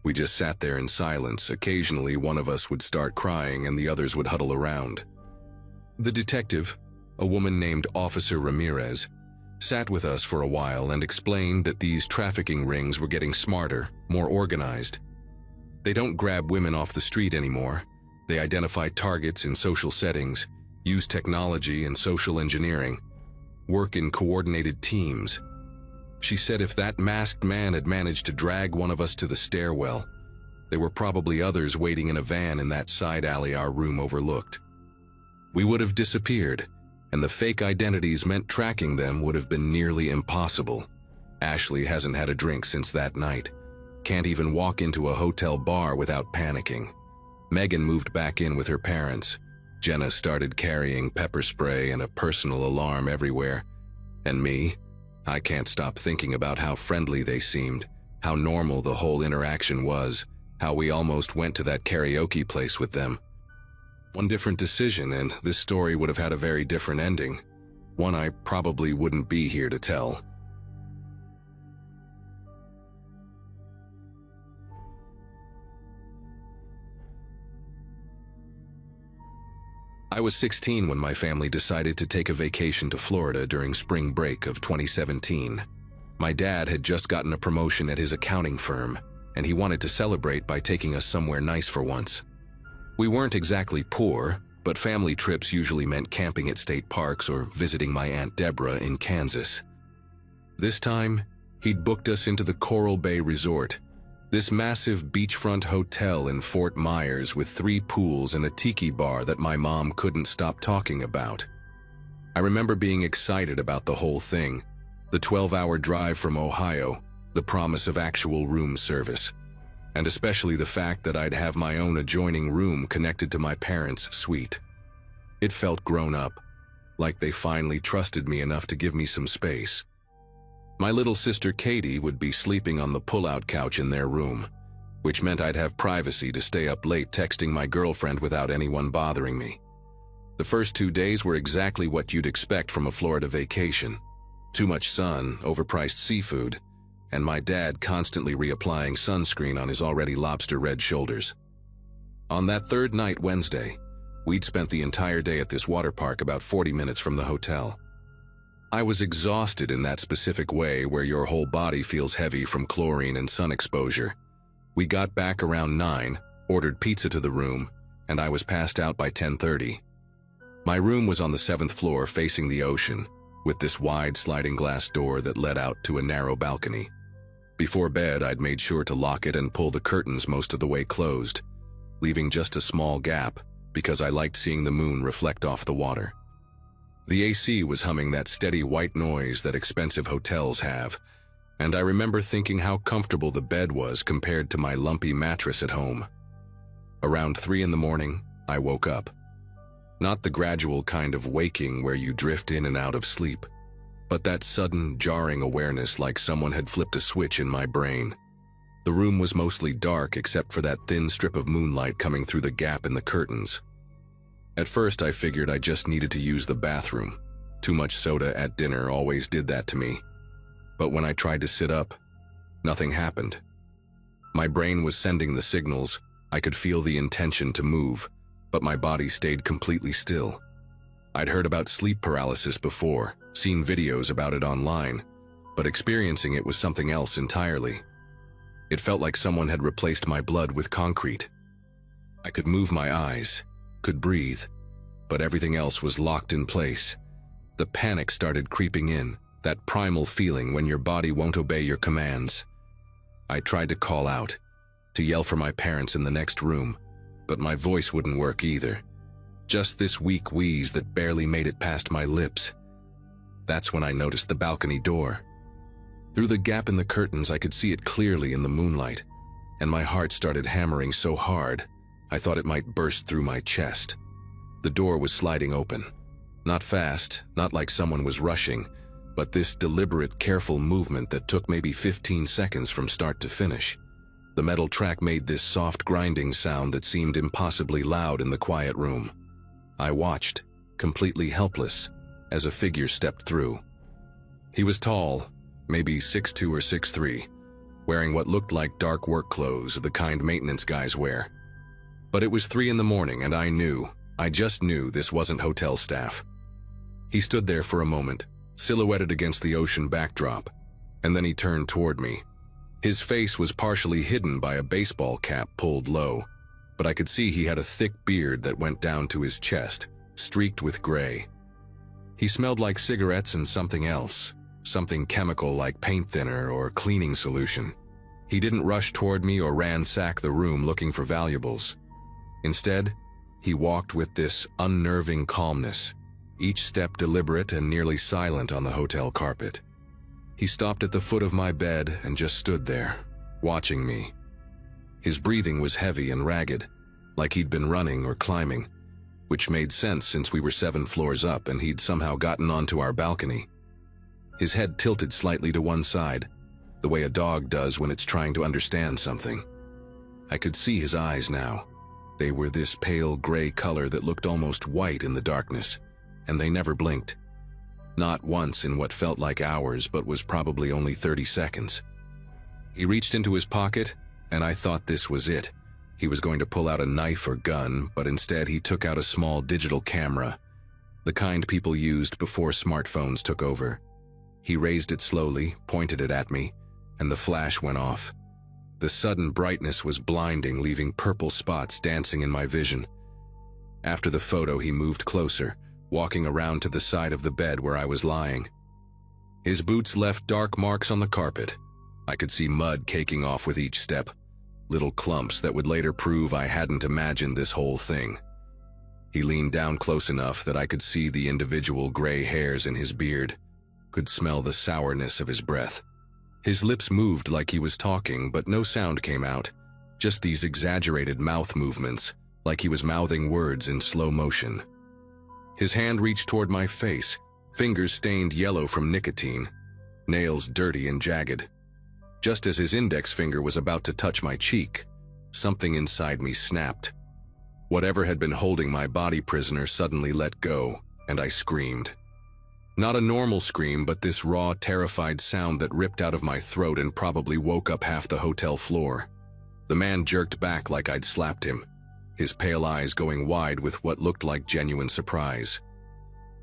We just sat there in silence. Occasionally, one of us would start crying and the others would huddle around. The detective, a woman named Officer Ramirez, sat with us for a while and explained that these trafficking rings were getting smarter, more organized. They don't grab women off the street anymore. They identify targets in social settings, use technology and social engineering, work in coordinated teams. She said if that masked man had managed to drag one of us to the stairwell, there were probably others waiting in a van in that side alley our room overlooked. We would have disappeared, and the fake identities meant tracking them would have been nearly impossible. Ashley hasn't had a drink since that night. Can't even walk into a hotel bar without panicking. Megan moved back in with her parents. Jenna started carrying pepper spray and a personal alarm everywhere. And me? I can't stop thinking about how friendly they seemed, how normal the whole interaction was, how we almost went to that karaoke place with them. One different decision and this story would have had a very different ending. One I probably wouldn't be here to tell. I was 16 when my family decided to take a vacation to Florida during spring break of 2017. My dad had just gotten a promotion at his accounting firm, and he wanted to celebrate by taking us somewhere nice for once. We weren't exactly poor, but family trips usually meant camping at state parks or visiting my Aunt Deborah in Kansas. This time, he'd booked us into the Coral Bay Resort, this massive beachfront hotel in Fort Myers with 3 pools and a tiki bar that my mom couldn't stop talking about. I remember being excited about the whole thing, the 12-hour drive from Ohio, the promise of actual room service, and especially the fact that I'd have my own adjoining room connected to my parents' suite. It felt grown up, like they finally trusted me enough to give me some space. My little sister Katie would be sleeping on the pull-out couch in their room, which meant I'd have privacy to stay up late texting my girlfriend without anyone bothering me. The first 2 days were exactly what you'd expect from a Florida vacation. Too much sun, overpriced seafood, and my dad constantly reapplying sunscreen on his already lobster-red shoulders. On that third night, Wednesday, we'd spent the entire day at this water park about 40 minutes from the hotel. I was exhausted in that specific way where your whole body feels heavy from chlorine and sun exposure. We got back around 9, ordered pizza to the room, and I was passed out by 10:30. My room was on the 7th floor facing the ocean, with this wide sliding glass door that led out to a narrow balcony. Before bed, I'd made sure to lock it and pull the curtains most of the way closed, leaving just a small gap because I liked seeing the moon reflect off the water. The AC was humming that steady white noise that expensive hotels have, and I remember thinking how comfortable the bed was compared to my lumpy mattress at home. Around 3 in the morning, I woke up. Not the gradual kind of waking where you drift in and out of sleep, but that sudden, jarring awareness like someone had flipped a switch in my brain. The room was mostly dark except for that thin strip of moonlight coming through the gap in the curtains. At first, I figured I just needed to use the bathroom. Too much soda at dinner always did that to me. But when I tried to sit up, nothing happened. My brain was sending the signals. I could feel the intention to move, but my body stayed completely still. I'd heard about sleep paralysis before, seen videos about it online, but experiencing it was something else entirely. It felt like someone had replaced my blood with concrete. I could move my eyes, could breathe, but everything else was locked in place. The panic started creeping in, that primal feeling when your body won't obey your commands. I tried to call out, to yell for my parents in the next room, but my voice wouldn't work either. Just this weak wheeze that barely made it past my lips. That's when I noticed the balcony door. Through the gap in the curtains, I could see it clearly in the moonlight, and my heart started hammering so hard, I thought it might burst through my chest. The door was sliding open. Not fast, not like someone was rushing, but this deliberate, careful movement that took maybe 15 seconds from start to finish. The metal track made this soft grinding sound that seemed impossibly loud in the quiet room. I watched, completely helpless, as a figure stepped through. He was tall, maybe 6'2" or 6'3", wearing what looked like dark work clothes, the kind maintenance guys wear. But it was 3 in the morning and I just knew this wasn't hotel staff. He stood there for a moment, silhouetted against the ocean backdrop, and then he turned toward me. His face was partially hidden by a baseball cap pulled low, but I could see he had a thick beard that went down to his chest, streaked with gray. He smelled like cigarettes and something else, something chemical like paint thinner or cleaning solution. He didn't rush toward me or ransack the room looking for valuables. Instead, he walked with this unnerving calmness, each step deliberate and nearly silent on the hotel carpet. He stopped at the foot of my bed and just stood there, watching me. His breathing was heavy and ragged, like he'd been running or climbing, which made sense since we were 7 floors up and he'd somehow gotten onto our balcony. His head tilted slightly to one side, the way a dog does when it's trying to understand something. I could see his eyes now. They were this pale gray color that looked almost white in the darkness, and they never blinked. Not once in what felt like hours, but was probably only 30 seconds. He reached into his pocket, and I thought this was it. He was going to pull out a knife or gun, but instead he took out a small digital camera, the kind people used before smartphones took over. He raised it slowly, pointed it at me, and the flash went off. The sudden brightness was blinding, leaving purple spots dancing in my vision. After the photo, he moved closer, walking around to the side of the bed where I was lying. His boots left dark marks on the carpet. I could see mud caking off with each step, little clumps that would later prove I hadn't imagined this whole thing. He leaned down close enough that I could see the individual gray hairs in his beard, could smell the sourness of his breath. His lips moved like he was talking, but no sound came out, just these exaggerated mouth movements, like he was mouthing words in slow motion. His hand reached toward my face, fingers stained yellow from nicotine, nails dirty and jagged. Just as his index finger was about to touch my cheek, something inside me snapped. Whatever had been holding my body prisoner suddenly let go, and I screamed. Not a normal scream, but this raw, terrified sound that ripped out of my throat and probably woke up half the hotel floor. The man jerked back like I'd slapped him, his pale eyes going wide with what looked like genuine surprise.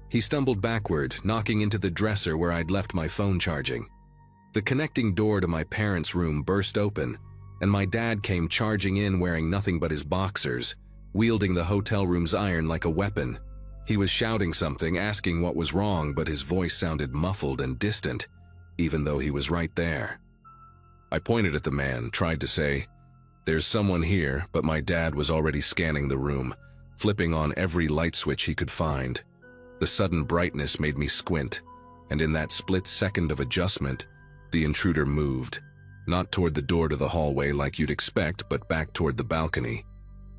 He stumbled backward, knocking into the dresser where I'd left my phone charging. The connecting door to my parents' room burst open, and my dad came charging in wearing nothing but his boxers, wielding the hotel room's iron like a weapon. He was shouting something, asking what was wrong, but his voice sounded muffled and distant, even though he was right there. I pointed at the man, tried to say, "There's someone here," but my dad was already scanning the room, flipping on every light switch he could find. The sudden brightness made me squint, and in that split second of adjustment, the intruder moved, not toward the door to the hallway like you'd expect, but back toward the balcony.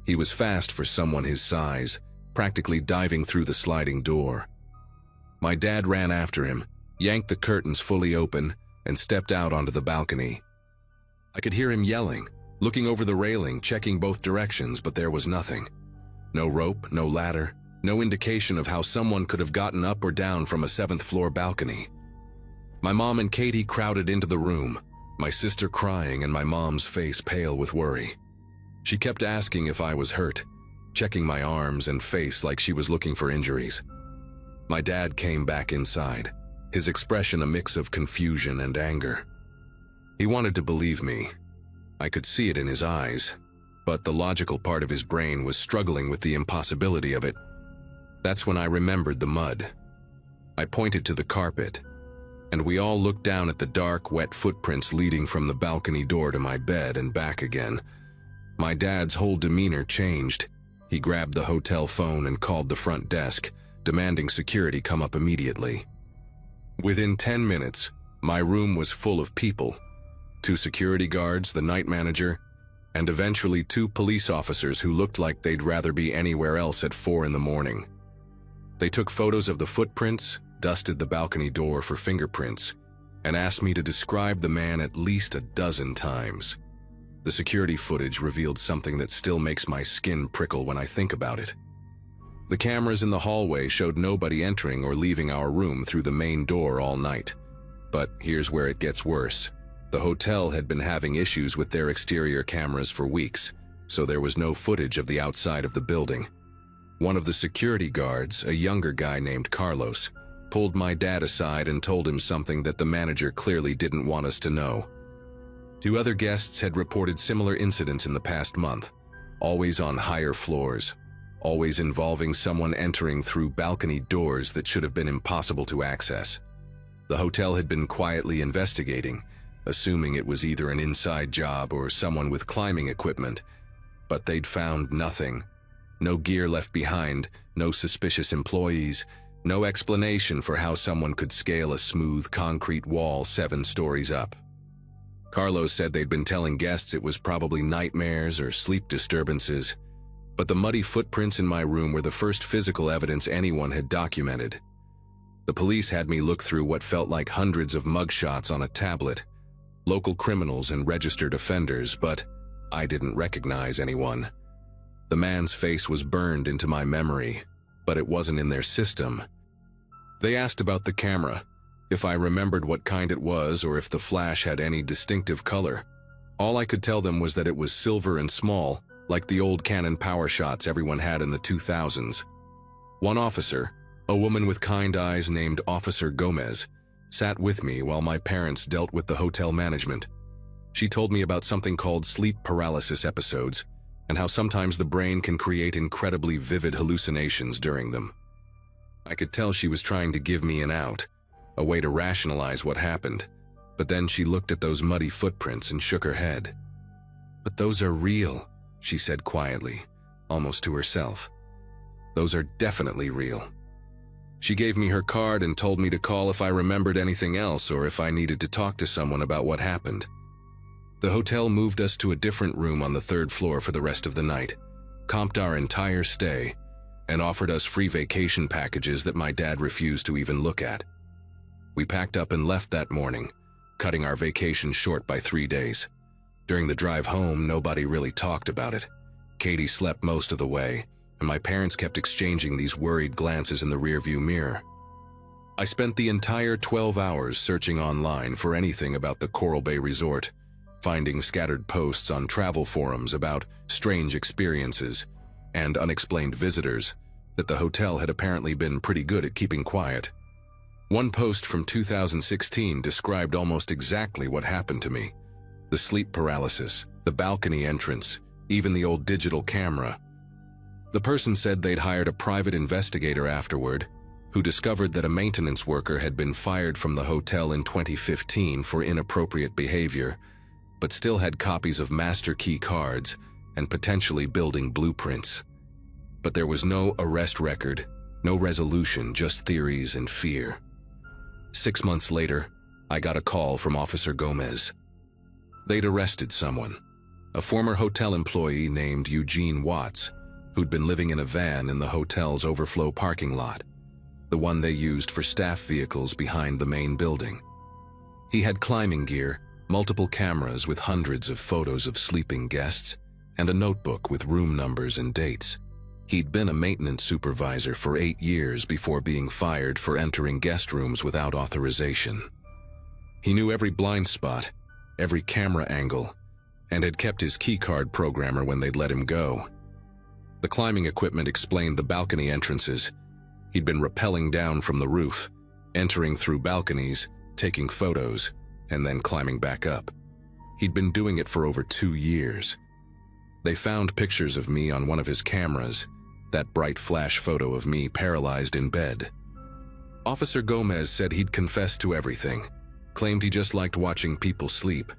He was fast for someone his size, practically diving through the sliding door. My dad ran after him, yanked the curtains fully open, and stepped out onto the balcony. I could hear him yelling, looking over the railing, checking both directions, but there was nothing. No rope, no ladder, no indication of how someone could have gotten up or down from a 7th-floor balcony. My mom and Katie crowded into the room, my sister crying and my mom's face pale with worry. She kept asking if I was hurt, checking my arms and face like she was looking for injuries. My dad came back inside, his expression a mix of confusion and anger. He wanted to believe me. I could see it in his eyes, but the logical part of his brain was struggling with the impossibility of it. That's when I remembered the mud. I pointed to the carpet, and we all looked down at the dark, wet footprints leading from the balcony door to my bed and back again. My dad's whole demeanor changed. He grabbed the hotel phone and called the front desk, demanding security come up immediately. Within 10 minutes, my room was full of people. 2 security guards, the night manager, and eventually 2 police officers who looked like they'd rather be anywhere else at 4 in the morning. They took photos of the footprints, dusted the balcony door for fingerprints, and asked me to describe the man at least a dozen times. The security footage revealed something that still makes my skin prickle when I think about it. The cameras in the hallway showed nobody entering or leaving our room through the main door all night. But here's where it gets worse. The hotel had been having issues with their exterior cameras for weeks, so there was no footage of the outside of the building. One of the security guards, a younger guy named Carlos, pulled my dad aside and told him something that the manager clearly didn't want us to know. 2 other guests had reported similar incidents in the past month, always on higher floors, always involving someone entering through balcony doors that should have been impossible to access. The hotel had been quietly investigating, assuming it was either an inside job or someone with climbing equipment, but they'd found nothing. No gear left behind, no suspicious employees, no explanation for how someone could scale a smooth concrete wall 7 stories up. Carlos said they'd been telling guests it was probably nightmares or sleep disturbances, but the muddy footprints in my room were the first physical evidence anyone had documented. The police had me look through what felt like hundreds of mugshots on a tablet, local criminals and registered offenders, but I didn't recognize anyone. The man's face was burned into my memory, but it wasn't in their system. They asked about the camera, if I remembered what kind it was or if the flash had any distinctive color. All I could tell them was that it was silver and small, like the old Canon PowerShots everyone had in the 2000s. One officer, a woman with kind eyes named Officer Gomez, sat with me while my parents dealt with the hotel management. She told me about something called sleep paralysis episodes and how sometimes the brain can create incredibly vivid hallucinations during them. I could tell she was trying to give me an out, a way to rationalize what happened, but then she looked at those muddy footprints and shook her head. "But those are real," she said quietly, almost to herself. "Those are definitely real." She gave me her card and told me to call if I remembered anything else or if I needed to talk to someone about what happened. The hotel moved us to a different room on the 3rd floor for the rest of the night, comped our entire stay, and offered us free vacation packages that my dad refused to even look at. We packed up and left that morning, cutting our vacation short by 3 days. During the drive home, nobody really talked about it. Katie slept most of the way, and my parents kept exchanging these worried glances in the rearview mirror. I spent the entire 12 hours searching online for anything about the Coral Bay Resort, finding scattered posts on travel forums about strange experiences and unexplained visitors that the hotel had apparently been pretty good at keeping quiet. One post from 2016 described almost exactly what happened to me: the sleep paralysis, the balcony entrance, even the old digital camera. The person said they'd hired a private investigator afterward, who discovered that a maintenance worker had been fired from the hotel in 2015 for inappropriate behavior, but still had copies of master key cards and potentially building blueprints. But there was no arrest record, no resolution, just theories and fear. 6 months later, I got a call from Officer Gomez. They'd arrested someone, a former hotel employee named Eugene Watts, who'd been living in a van in the hotel's overflow parking lot, the one they used for staff vehicles behind the main building. He had climbing gear, multiple cameras with hundreds of photos of sleeping guests, and a notebook with room numbers and dates. He'd been a maintenance supervisor for 8 years before being fired for entering guest rooms without authorization. He knew every blind spot, every camera angle, and had kept his keycard programmer when they'd let him go. The climbing equipment explained the balcony entrances. He'd been rappelling down from the roof, entering through balconies, taking photos, and then climbing back up. He'd been doing it for over 2 years. They found pictures of me on one of his cameras, that bright flash photo of me paralyzed in bed. Officer Gomez said he'd confessed to everything, claimed he just liked watching people sleep,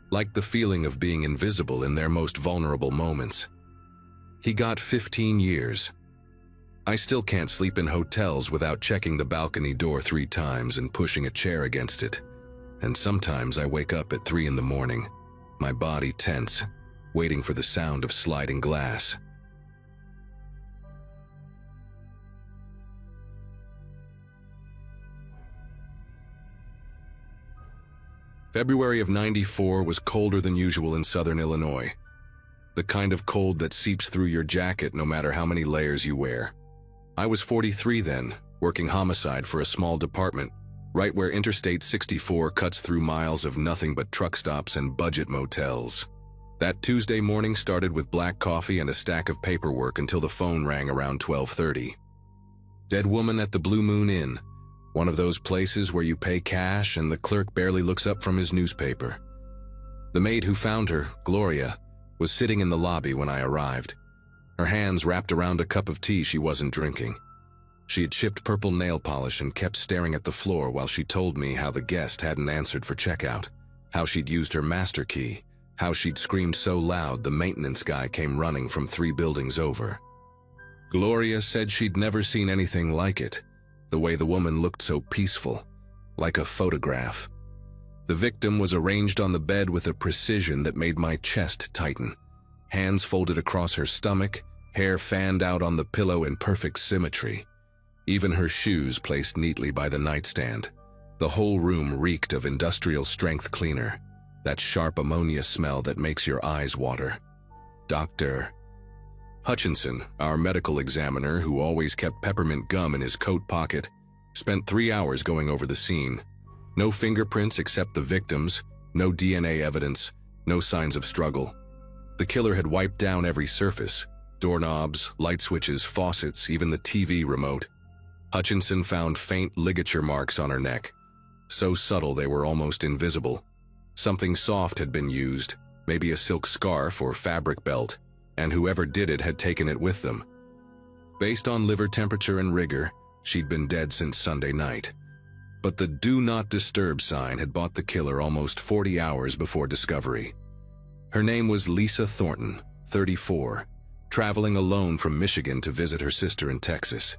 liked the feeling of being invisible in their most vulnerable moments. He got 15 years. I still can't sleep in hotels without checking the balcony door 3 times and pushing a chair against it. And sometimes I wake up at 3 in the morning, my body tense, waiting for the sound of sliding glass. February of '94 was colder than usual in southern Illinois. The kind of cold that seeps through your jacket no matter how many layers you wear. I was 43 then, working homicide for a small department, right where Interstate 64 cuts through miles of nothing but truck stops and budget motels. That Tuesday morning started with black coffee and a stack of paperwork until the phone rang around 12:30. Dead woman at the Blue Moon Inn, one of those places where you pay cash and the clerk barely looks up from his newspaper. The maid who found her, Gloria, was sitting in the lobby when I arrived, her hands wrapped around a cup of tea she wasn't drinking. She had chipped purple nail polish and kept staring at the floor while she told me how the guest hadn't answered for checkout, how she'd used her master key, how she'd screamed so loud the maintenance guy came running from 3 buildings over. Gloria said she'd never seen anything like it, the way the woman looked so peaceful, like a photograph. The victim was arranged on the bed with a precision that made my chest tighten, hands folded across her stomach, hair fanned out on the pillow in perfect symmetry. Even her shoes placed neatly by the nightstand. The whole room reeked of industrial-strength cleaner, that sharp ammonia smell that makes your eyes water. Dr. Hutchinson, our medical examiner who always kept peppermint gum in his coat pocket, spent 3 hours going over the scene. No fingerprints except the victim's, no DNA evidence, no signs of struggle. The killer had wiped down every surface, doorknobs, light switches, faucets, even the TV remote. Hutchinson found faint ligature marks on her neck, so subtle they were almost invisible. Something soft had been used, maybe a silk scarf or fabric belt, and whoever did it had taken it with them. Based on liver temperature and rigor, she'd been dead since Sunday night. But the Do Not Disturb sign had bought the killer almost 40 hours before discovery. Her name was Lisa Thornton, 34, traveling alone from Michigan to visit her sister in Texas.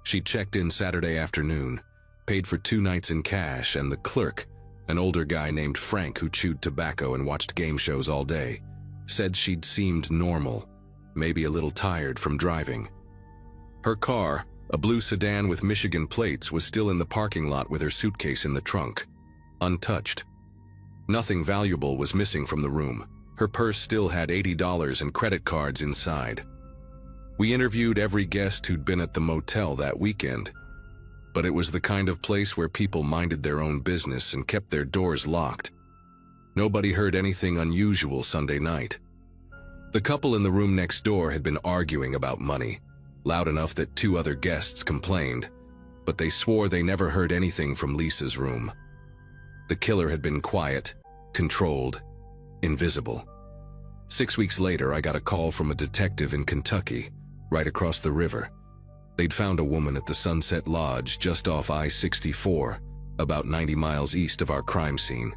She checked in Saturday afternoon, paid for 2 nights in cash, and the clerk, an older guy named Frank who chewed tobacco and watched game shows all day, said she'd seemed normal, maybe a little tired from driving. Her car, a blue sedan with Michigan plates, was still in the parking lot with her suitcase in the trunk, untouched. Nothing valuable was missing from the room. Her purse still had $80 and credit cards inside. We interviewed every guest who'd been at the motel that weekend, but it was the kind of place where people minded their own business and kept their doors locked. Nobody heard anything unusual Sunday night. The couple in the room next door had been arguing about money, loud enough that 2 other guests complained, but they swore they never heard anything from Lisa's room. The killer had been quiet, controlled, invisible. 6 weeks later, I got a call from a detective in Kentucky, right across the river. They'd found a woman at the Sunset Lodge just off I-64, about 90 miles east of our crime scene.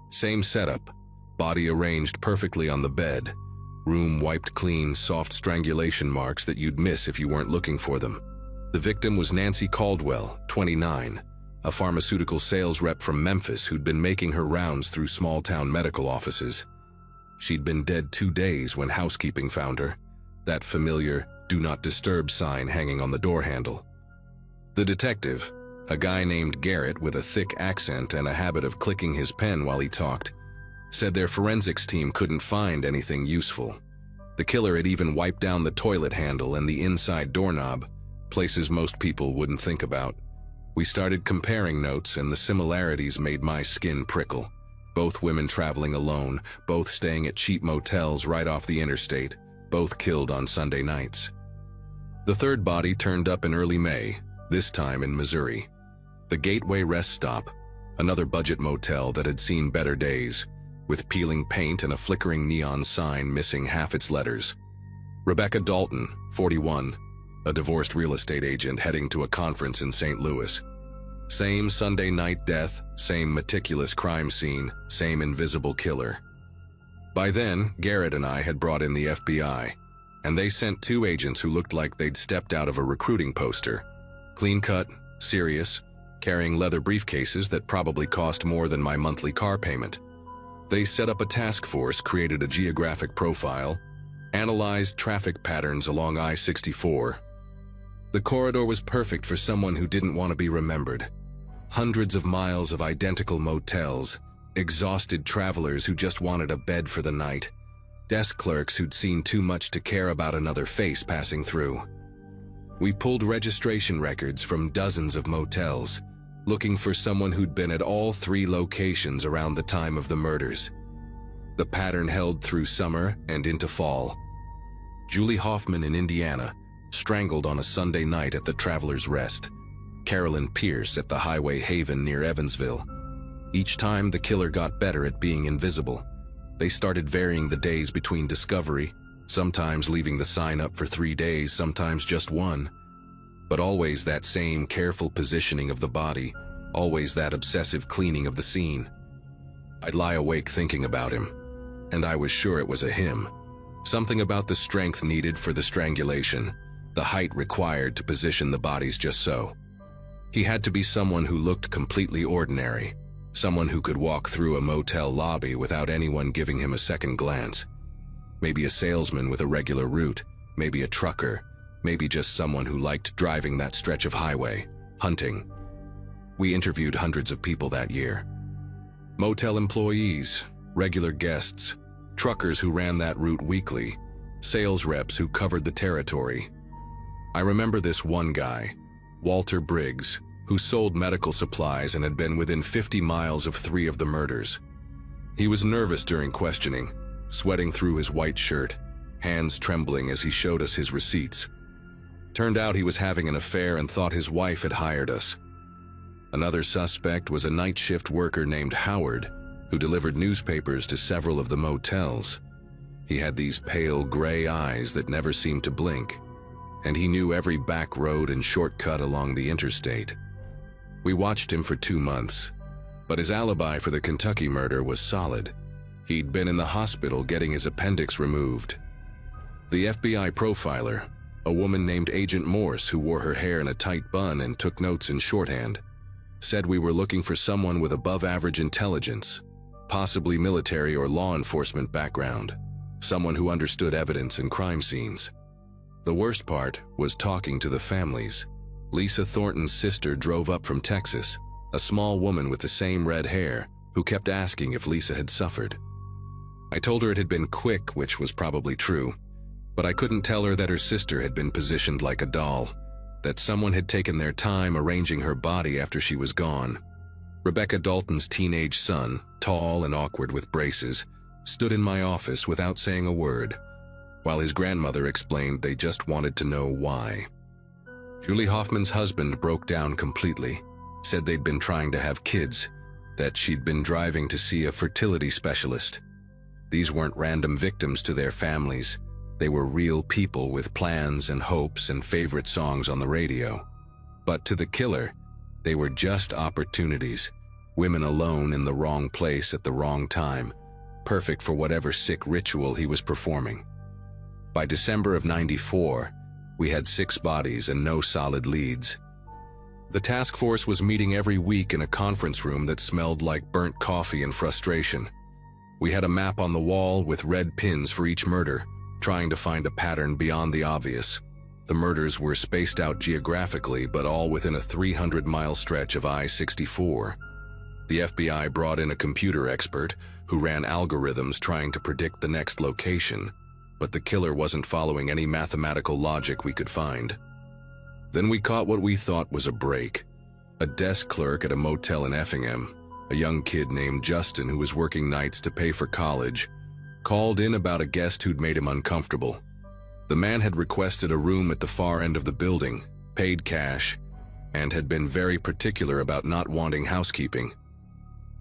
Same setup, body arranged perfectly on the bed, room wiped clean, soft strangulation marks that you'd miss if you weren't looking for them. The victim was Nancy Caldwell, 29, a pharmaceutical sales rep from Memphis who'd been making her rounds through small-town medical offices. She'd been dead 2 days when housekeeping found her, that familiar Do Not Disturb sign hanging on the door handle. The detective, a guy named Garrett with a thick accent and a habit of clicking his pen while he talked, said their forensics team couldn't find anything useful. The killer had even wiped down the toilet handle and the inside doorknob, places most people wouldn't think about. We started comparing notes, and the similarities made my skin prickle. Both women traveling alone, both staying at cheap motels right off the interstate, both killed on Sunday nights. The third body turned up in early May, this time in Missouri. The Gateway Rest Stop, another budget motel that had seen better days, with peeling paint and a flickering neon sign missing half its letters. Rebecca Dalton, 41, a divorced real estate agent heading to a conference in St. Louis. Same Sunday night death, same meticulous crime scene, same invisible killer. By then, Garrett and I had brought in the FBI, and they sent 2 agents who looked like they'd stepped out of a recruiting poster. Clean-cut, serious, carrying leather briefcases that probably cost more than my monthly car payment. They set up a task force, created a geographic profile, analyzed traffic patterns along I-64. The corridor was perfect for someone who didn't want to be remembered. Hundreds of miles of identical motels, exhausted travelers who just wanted a bed for the night, desk clerks who'd seen too much to care about another face passing through. We pulled registration records from dozens of motels, looking for someone who'd been at all 3 locations around the time of the murders. The pattern held through summer and into fall. Julie Hoffman in Indiana, strangled on a Sunday night at the Travelers Rest. Carolyn Pierce at the Highway Haven near Evansville. Each time the killer got better at being invisible. They started varying the days between discovery, sometimes leaving the sign up for 3 days, sometimes just 1. But always that same careful positioning of the body, always that obsessive cleaning of the scene. I'd lie awake thinking about him, and I was sure it was a him. Something about the strength needed for the strangulation, the height required to position the bodies just so. He had to be someone who looked completely ordinary, someone who could walk through a motel lobby without anyone giving him a second glance. Maybe a salesman with a regular route, maybe a trucker, maybe just someone who liked driving that stretch of highway, hunting. We interviewed hundreds of people that year. Motel employees, regular guests, truckers who ran that route weekly, sales reps who covered the territory. I remember this one guy, Walter Briggs, who sold medical supplies and had been within 50 miles of 3 of the murders. He was nervous during questioning, sweating through his white shirt, hands trembling as he showed us his receipts. Turned out he was having an affair and thought his wife had hired us. Another suspect was a night shift worker named Howard, who delivered newspapers to several of the motels. He had these pale gray eyes that never seemed to blink, and he knew every back road and shortcut along the interstate. We watched him for 2 months, but his alibi for the Kentucky murder was solid. He'd been in the hospital getting his appendix removed. The FBI profiler, a woman named Agent Morse who wore her hair in a tight bun and took notes in shorthand, said we were looking for someone with above-average intelligence, possibly military or law enforcement background, someone who understood evidence and crime scenes. The worst part was talking to the families. Lisa Thornton's sister drove up from Texas, a small woman with the same red hair, who kept asking if Lisa had suffered. I told her it had been quick, which was probably true, but I couldn't tell her that her sister had been positioned like a doll, that someone had taken their time arranging her body after she was gone. Rebecca Dalton's teenage son, tall and awkward with braces, stood in my office without saying a word, while his grandmother explained they just wanted to know why. Julie Hoffman's husband broke down completely, said they'd been trying to have kids, that she'd been driving to see a fertility specialist. These weren't random victims to their families. They were real people with plans and hopes and favorite songs on the radio. But to the killer, they were just opportunities, women alone in the wrong place at the wrong time, perfect for whatever sick ritual he was performing. By December of '94, we had 6 bodies and no solid leads. The task force was meeting every week in a conference room that smelled like burnt coffee and frustration. We had a map on the wall with red pins for each murder, trying to find a pattern beyond the obvious. The murders were spaced out geographically, but all within a 300-mile stretch of I-64. The FBI brought in a computer expert who ran algorithms trying to predict the next location, but the killer wasn't following any mathematical logic we could find. Then we caught what we thought was a break. A desk clerk at a motel in Effingham, a young kid named Justin who was working nights to pay for college, called in about a guest who'd made him uncomfortable. The man had requested a room at the far end of the building, paid cash, and had been very particular about not wanting housekeeping.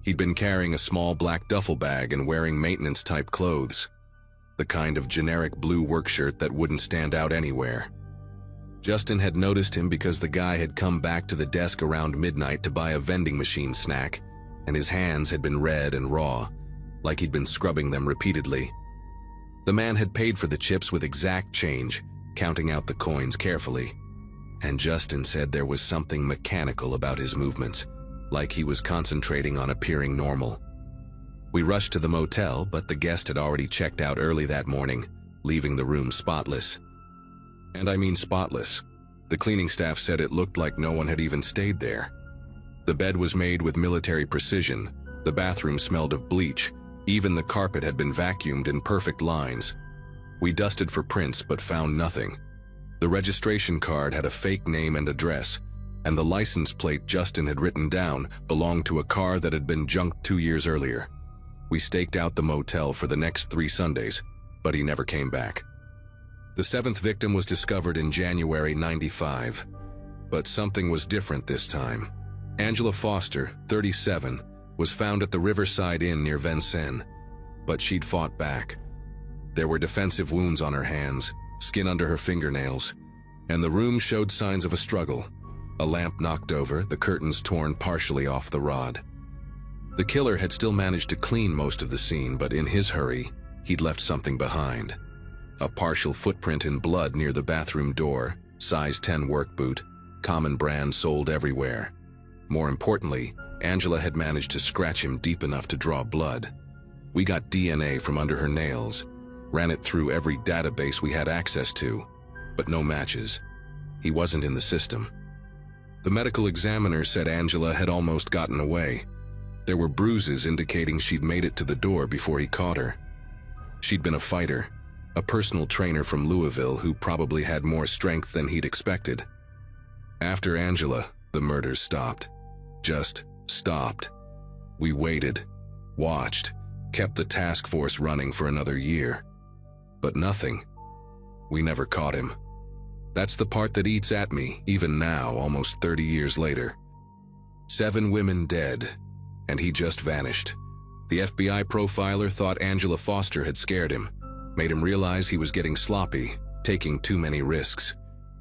He'd been carrying a small black duffel bag and wearing maintenance-type clothes, the kind of generic blue work shirt that wouldn't stand out anywhere. Justin had noticed him because the guy had come back to the desk around midnight to buy a vending machine snack, and his hands had been red and raw, like he'd been scrubbing them repeatedly. The man had paid for the chips with exact change, counting out the coins carefully, and Justin said there was something mechanical about his movements, like he was concentrating on appearing normal. We rushed to the motel, but the guest had already checked out early that morning, leaving the room spotless. And I mean spotless. The cleaning staff said it looked like no one had even stayed there. The bed was made with military precision, the bathroom smelled of bleach, even the carpet had been vacuumed in perfect lines. We dusted for prints but found nothing. The registration card had a fake name and address, and the license plate Justin had written down belonged to a car that had been junked 2 years earlier. We staked out the motel for the next 3 Sundays, but he never came back. The 7th victim was discovered in January '95, but something was different this time. Angela Foster, 37, was found at the Riverside Inn near Vincennes, but she'd fought back. There were defensive wounds on her hands, skin under her fingernails, and the room showed signs of a struggle. A lamp knocked over, the curtains torn partially off the rod. The killer had still managed to clean most of the scene, but in his hurry, he'd left something behind. A partial footprint in blood near the bathroom door, size 10 work boot, common brand sold everywhere. More importantly, Angela had managed to scratch him deep enough to draw blood. We got DNA from under her nails, ran it through every database we had access to, but no matches. He wasn't in the system. The medical examiner said Angela had almost gotten away. There were bruises indicating she'd made it to the door before he caught her. She'd been a fighter, a personal trainer from Louisville who probably had more strength than he'd expected. After Angela, the murders stopped. Just stopped. We waited, watched, kept the task force running for another year. But nothing. We never caught him. That's the part that eats at me, even now, almost 30 years later. 7 women dead, and he just vanished. The FBI profiler thought Angela Foster had scared him, made him realize he was getting sloppy, taking too many risks.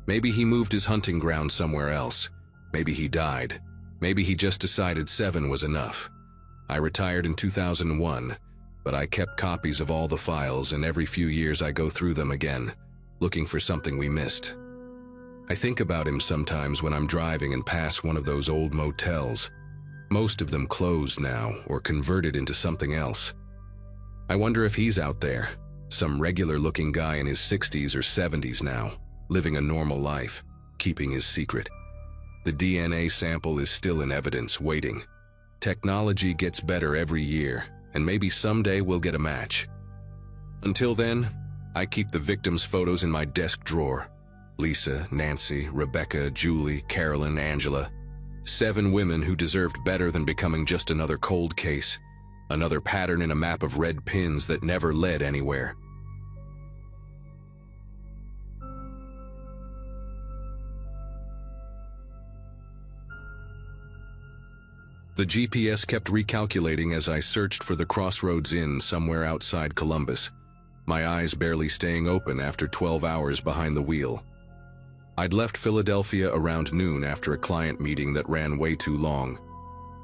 Maybe he moved his hunting ground somewhere else. Maybe he died. Maybe he just decided 7 was enough. I retired in 2001, but I kept copies of all the files, and every few years I go through them again, looking for something we missed. I think about him sometimes when I'm driving and pass one of those old motels. Most of them closed now or converted into something else. I wonder if he's out there, some regular-looking guy in his 60s or 70s now, living a normal life, keeping his secret. The DNA sample is still in evidence, waiting. Technology gets better every year, and maybe someday we'll get a match. Until then, I keep the victims' photos in my desk drawer. Lisa, Nancy, Rebecca, Julie, Carolyn, Angela. 7 women who deserved better than becoming just another cold case, another pattern in a map of red pins that never led anywhere. The GPS kept recalculating as I searched for the Crossroads Inn somewhere outside Columbus, my eyes barely staying open after 12 hours behind the wheel. I'd left Philadelphia around noon after a client meeting that ran way too long,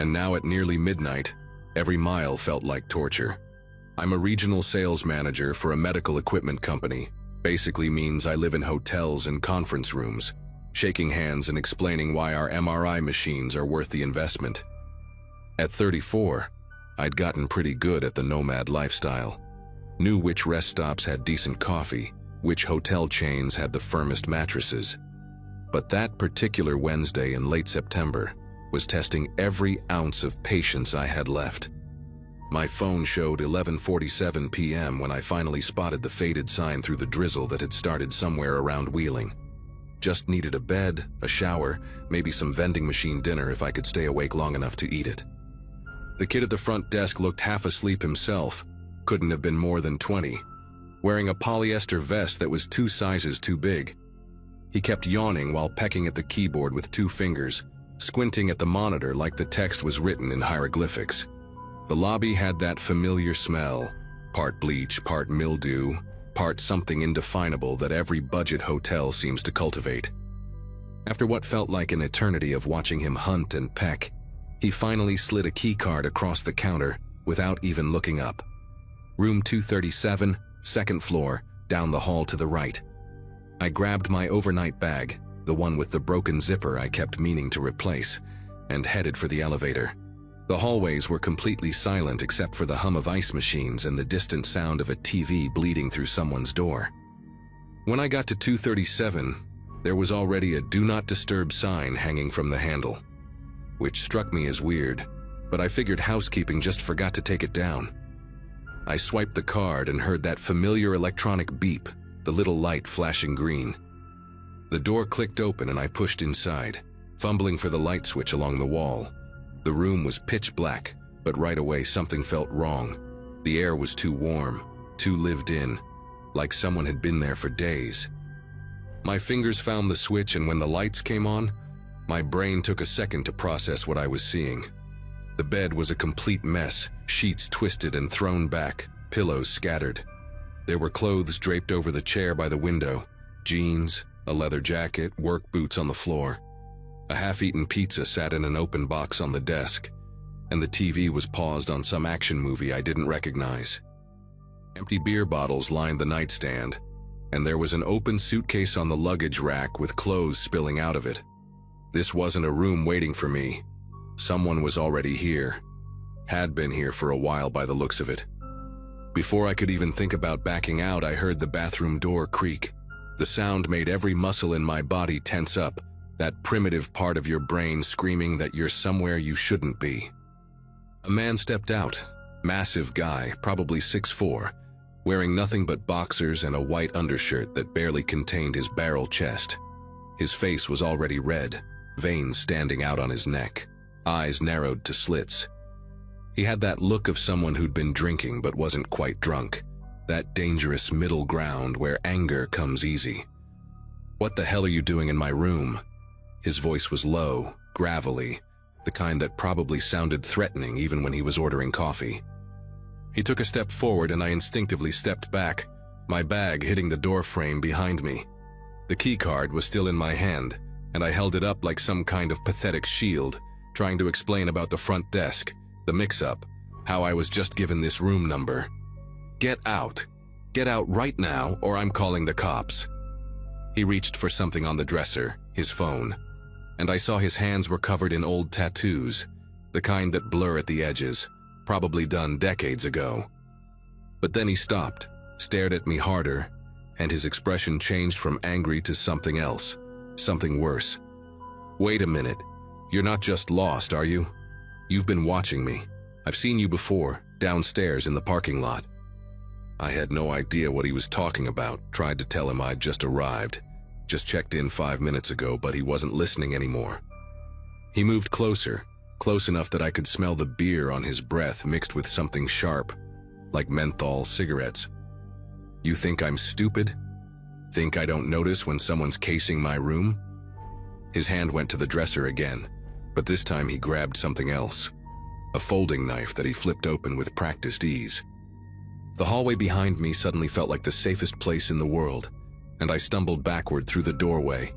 and now at nearly midnight, every mile felt like torture. I'm a regional sales manager for a medical equipment company. Basically means I live in hotels and conference rooms, shaking hands and explaining why our MRI machines are worth the investment. At 34, I'd gotten pretty good at the nomad lifestyle. Knew which rest stops had decent coffee, which hotel chains had the firmest mattresses. But that particular Wednesday in late September was testing every ounce of patience I had left. My phone showed 11:47 p.m. when I finally spotted the faded sign through the drizzle that had started somewhere around Wheeling. Just needed a bed, a shower, maybe some vending machine dinner if I could stay awake long enough to eat it. The kid at the front desk looked half asleep himself, couldn't have been more than 20, wearing a polyester vest that was 2 sizes too big. He kept yawning while pecking at the keyboard with 2 fingers, squinting at the monitor like the text was written in hieroglyphics. The lobby had that familiar smell, part bleach, part mildew, part something indefinable that every budget hotel seems to cultivate. After what felt like an eternity of watching him hunt and peck, he finally slid a key card across the counter without even looking up. Room 237, 2nd floor, down the hall to the right. I grabbed my overnight bag, the one with the broken zipper I kept meaning to replace, and headed for the elevator. The hallways were completely silent except for the hum of ice machines and the distant sound of a TV bleeding through someone's door. When I got to 237, there was already a "Do Not Disturb" sign hanging from the handle, which struck me as weird, but I figured housekeeping just forgot to take it down. I swiped the card and heard that familiar electronic beep, the little light flashing green. The door clicked open and I pushed inside, fumbling for the light switch along the wall. The room was pitch black, but right away something felt wrong. The air was too warm, too lived in, like someone had been there for days. My fingers found the switch, and when the lights came on, my brain took a second to process what I was seeing. The bed was a complete mess, sheets twisted and thrown back, pillows scattered. There were clothes draped over the chair by the window, jeans, a leather jacket, work boots on the floor. A half-eaten pizza sat in an open box on the desk, and the TV was paused on some action movie I didn't recognize. Empty beer bottles lined the nightstand, and there was an open suitcase on the luggage rack with clothes spilling out of it. This wasn't a room waiting for me. Someone was already here. Had been here for a while by the looks of it. Before I could even think about backing out, I heard the bathroom door creak. The sound made every muscle in my body tense up, that primitive part of your brain screaming that you're somewhere you shouldn't be. A man stepped out, massive guy, probably 6'4", wearing nothing but boxers and a white undershirt that barely contained his barrel chest. His face was already red, veins standing out on his neck, eyes narrowed to slits. He had that look of someone who'd been drinking but wasn't quite drunk, that dangerous middle ground where anger comes easy. "What the hell are you doing in my room?" His voice was low, gravelly, the kind that probably sounded threatening even when he was ordering coffee. He took a step forward and I instinctively stepped back, my bag hitting the door frame behind me. The key card was still in my hand, and I held it up like some kind of pathetic shield, trying to explain about the front desk, the mix-up, how I was just given this room number. "Get out. Get out right now, or I'm calling the cops." He reached for something on the dresser, his phone, and I saw his hands were covered in old tattoos, the kind that blur at the edges, probably done decades ago. But then he stopped, stared at me harder, and his expression changed from angry to something else, something worse. "Wait a minute. You're not just lost, are you? You've been watching me. I've seen you before, downstairs in the parking lot." I had no idea what he was talking about, tried to tell him I'd just arrived, just checked in 5 minutes ago, but he wasn't listening anymore. He moved closer, close enough that I could smell the beer on his breath mixed with something sharp, like menthol cigarettes. "You think I'm stupid? Think I don't notice when someone's casing my room?" His hand went to the dresser again, but this time he grabbed something else, a folding knife that he flipped open with practiced ease. The hallway behind me suddenly felt like the safest place in the world, and I stumbled backward through the doorway,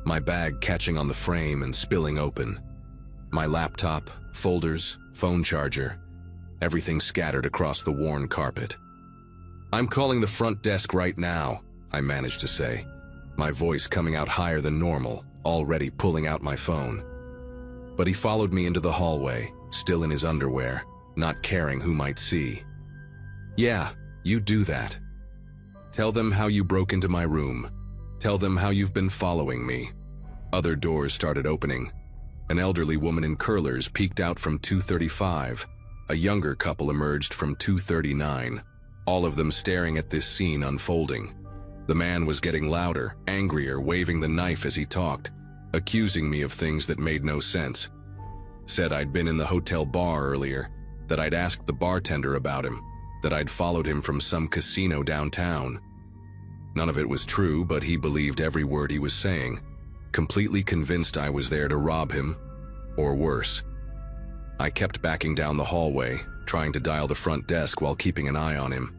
my bag catching on the frame and spilling open. My laptop, folders, phone charger, everything scattered across the worn carpet. "I'm calling the front desk right now," I managed to say, my voice coming out higher than normal, already pulling out my phone. But he followed me into the hallway, still in his underwear, not caring who might see. "Yeah, you do that. Tell them how you broke into my room. Tell them how you've been following me." Other doors started opening. An elderly woman in curlers peeked out from 235. A younger couple emerged from 239, all of them staring at this scene unfolding. The man was getting louder, angrier, waving the knife as he talked, accusing me of things that made no sense. Said I'd been in the hotel bar earlier, that I'd asked the bartender about him, that I'd followed him from some casino downtown. None of it was true, but he believed every word he was saying, completely convinced I was there to rob him, or worse. I kept backing down the hallway, trying to dial the front desk while keeping an eye on him.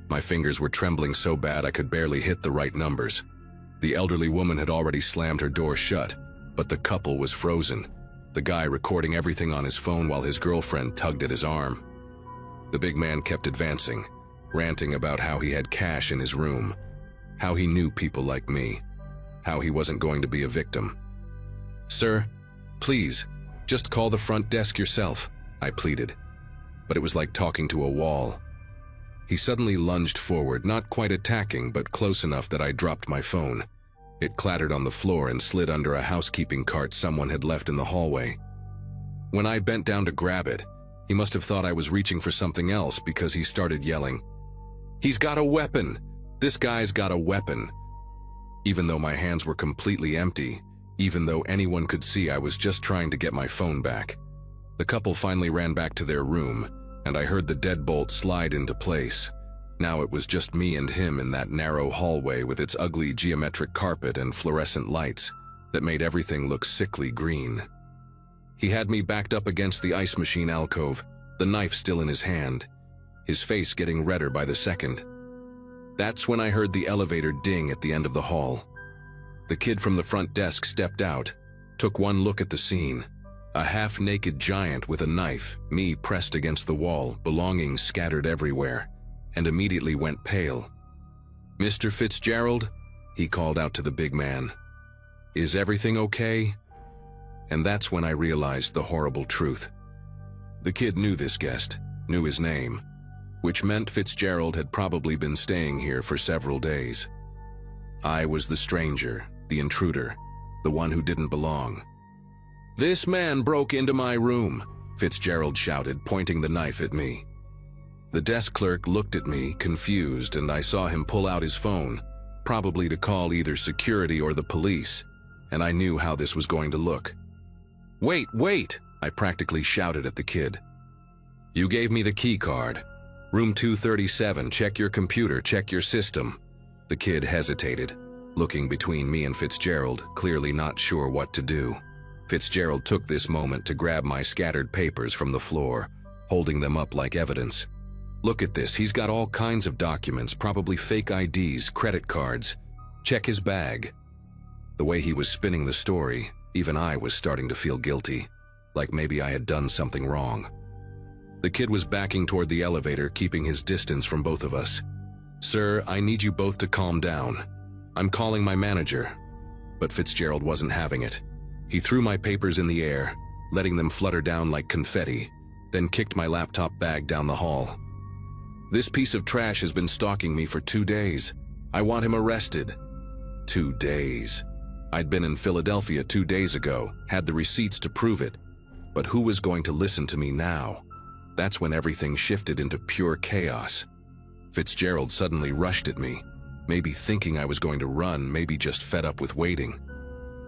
My fingers were trembling so bad I could barely hit the right numbers. The elderly woman had already slammed her door shut, but the couple was frozen, the guy recording everything on his phone while his girlfriend tugged at his arm. The big man kept advancing, ranting about how he had cash in his room, how he knew people like me, how he wasn't going to be a victim. "Sir, please, just call the front desk yourself," I pleaded. But it was like talking to a wall. He suddenly lunged forward, not quite attacking, but close enough that I dropped my phone. It clattered on the floor and slid under a housekeeping cart someone had left in the hallway. When I bent down to grab it, he must have thought I was reaching for something else because he started yelling, "He's got a weapon! This guy's got a weapon!" even though my hands were completely empty, even though anyone could see I was just trying to get my phone back. The couple finally ran back to their room, and I heard the deadbolt slide into place. Now it was just me and him in that narrow hallway with its ugly geometric carpet and fluorescent lights that made everything look sickly green. He had me backed up against the ice machine alcove, the knife still in his hand, his face getting redder by the second. That's when I heard the elevator ding at the end of the hall. The kid from the front desk stepped out, took one look at the scene. A half-naked giant with a knife, me pressed against the wall, belongings scattered everywhere, and immediately went pale. "Mr. Fitzgerald?" he called out to the big man. "Is everything okay?" And that's when I realized the horrible truth. The kid knew this guest, knew his name, which meant Fitzgerald had probably been staying here for several days. I was the stranger, the intruder, the one who didn't belong. "This man broke into my room," Fitzgerald shouted, pointing the knife at me. The desk clerk looked at me, confused, and I saw him pull out his phone, probably to call either security or the police, and I knew how this was going to look. Wait, I practically shouted at the kid. "You gave me the key card. Room 237, check your computer, check your system." The kid hesitated, looking between me and Fitzgerald, clearly not sure what to do. Fitzgerald took this moment to grab my scattered papers from the floor, holding them up like evidence. "Look at this, he's got all kinds of documents, probably fake IDs, credit cards. Check his bag." The way he was spinning the story, even I was starting to feel guilty, like maybe I had done something wrong. The kid was backing toward the elevator, keeping his distance from both of us. "Sir, I need you both to calm down. I'm calling my manager." But Fitzgerald wasn't having it. He threw my papers in the air, letting them flutter down like confetti, then kicked my laptop bag down the hall. "This piece of trash has been stalking me for 2 days. I want him arrested." 2 days. I'd been in Philadelphia 2 days ago, had the receipts to prove it. But who was going to listen to me now? That's when everything shifted into pure chaos. Fitzgerald suddenly rushed at me, maybe thinking I was going to run, maybe just fed up with waiting.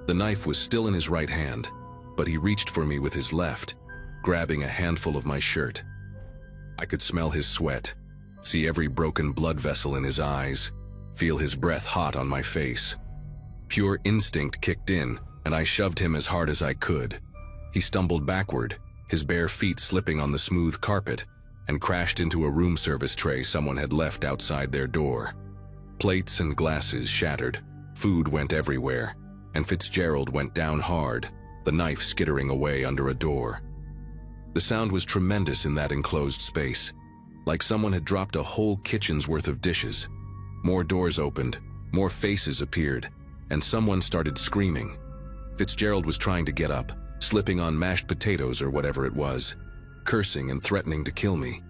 The knife was still in his right hand, but he reached for me with his left, grabbing a handful of my shirt. I could smell his sweat, see every broken blood vessel in his eyes, feel his breath hot on my face. Pure instinct kicked in, and I shoved him as hard as I could. He stumbled backward, his bare feet slipping on the smooth carpet, and crashed into a room service tray someone had left outside their door. Plates and glasses shattered, food went everywhere, and Fitzgerald went down hard, the knife skittering away under a door. The sound was tremendous in that enclosed space, like someone had dropped a whole kitchen's worth of dishes. More doors opened, more faces appeared, and someone started screaming. Fitzgerald was trying to get up, slipping on mashed potatoes or whatever it was, cursing and threatening to kill me.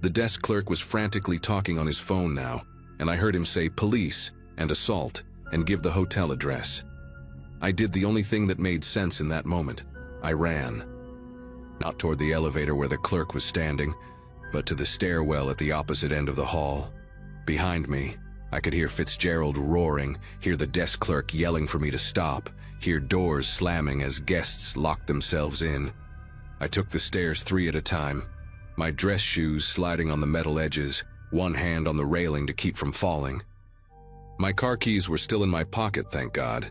The desk clerk was frantically talking on his phone now, and I heard him say police and assault and give the hotel address. I did the only thing that made sense in that moment. I ran. Not toward the elevator where the clerk was standing, but to the stairwell at the opposite end of the hall. Behind me, I could hear Fitzgerald roaring, hear the desk clerk yelling for me to stop, hear doors slamming as guests locked themselves in. I took the stairs 3 at a time, my dress shoes sliding on the metal edges, one hand on the railing to keep from falling. My car keys were still in my pocket, thank God,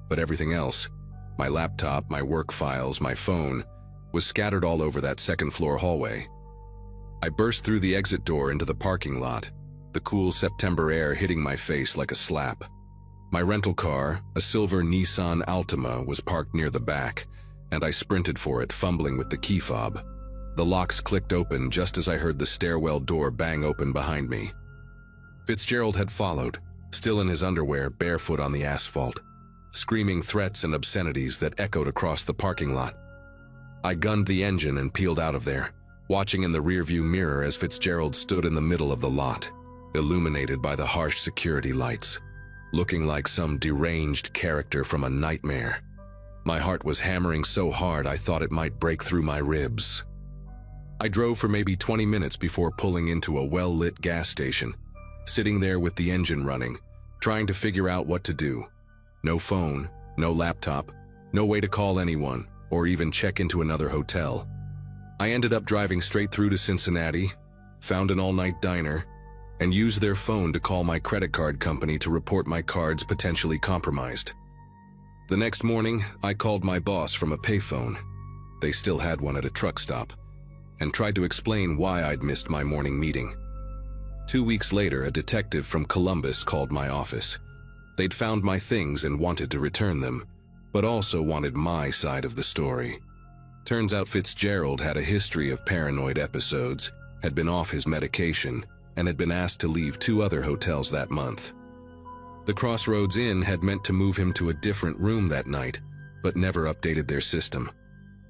but everything else, my laptop, my work files, my phone, was scattered all over that second-floor hallway. I burst through the exit door into the parking lot, the cool September air hitting my face like a slap. My rental car, a silver Nissan Altima, was parked near the back, and I sprinted for it, fumbling with the key fob. The locks clicked open just as I heard the stairwell door bang open behind me. Fitzgerald had followed, still in his underwear, barefoot on the asphalt, screaming threats and obscenities that echoed across the parking lot. I gunned the engine and peeled out of there, watching in the rearview mirror as Fitzgerald stood in the middle of the lot, illuminated by the harsh security lights, looking like some deranged character from a nightmare. My heart was hammering so hard I thought it might break through my ribs. I drove for maybe 20 minutes before pulling into a well-lit gas station, sitting there with the engine running, trying to figure out what to do. No phone, no laptop, no way to call anyone, or even check into another hotel. I ended up driving straight through to Cincinnati, found an all-night diner, and used their phone to call my credit card company to report my cards potentially compromised. The next morning, I called my boss from a payphone. They still had one at a truck stop, and tried to explain why I'd missed my morning meeting. 2 weeks later, a detective from Columbus called my office. They'd found my things and wanted to return them, but also wanted my side of the story. Turns out Fitzgerald had a history of paranoid episodes, had been off his medication, and had been asked to leave 2 other hotels that month. The Crossroads Inn had meant to move him to a different room that night, but never updated their system.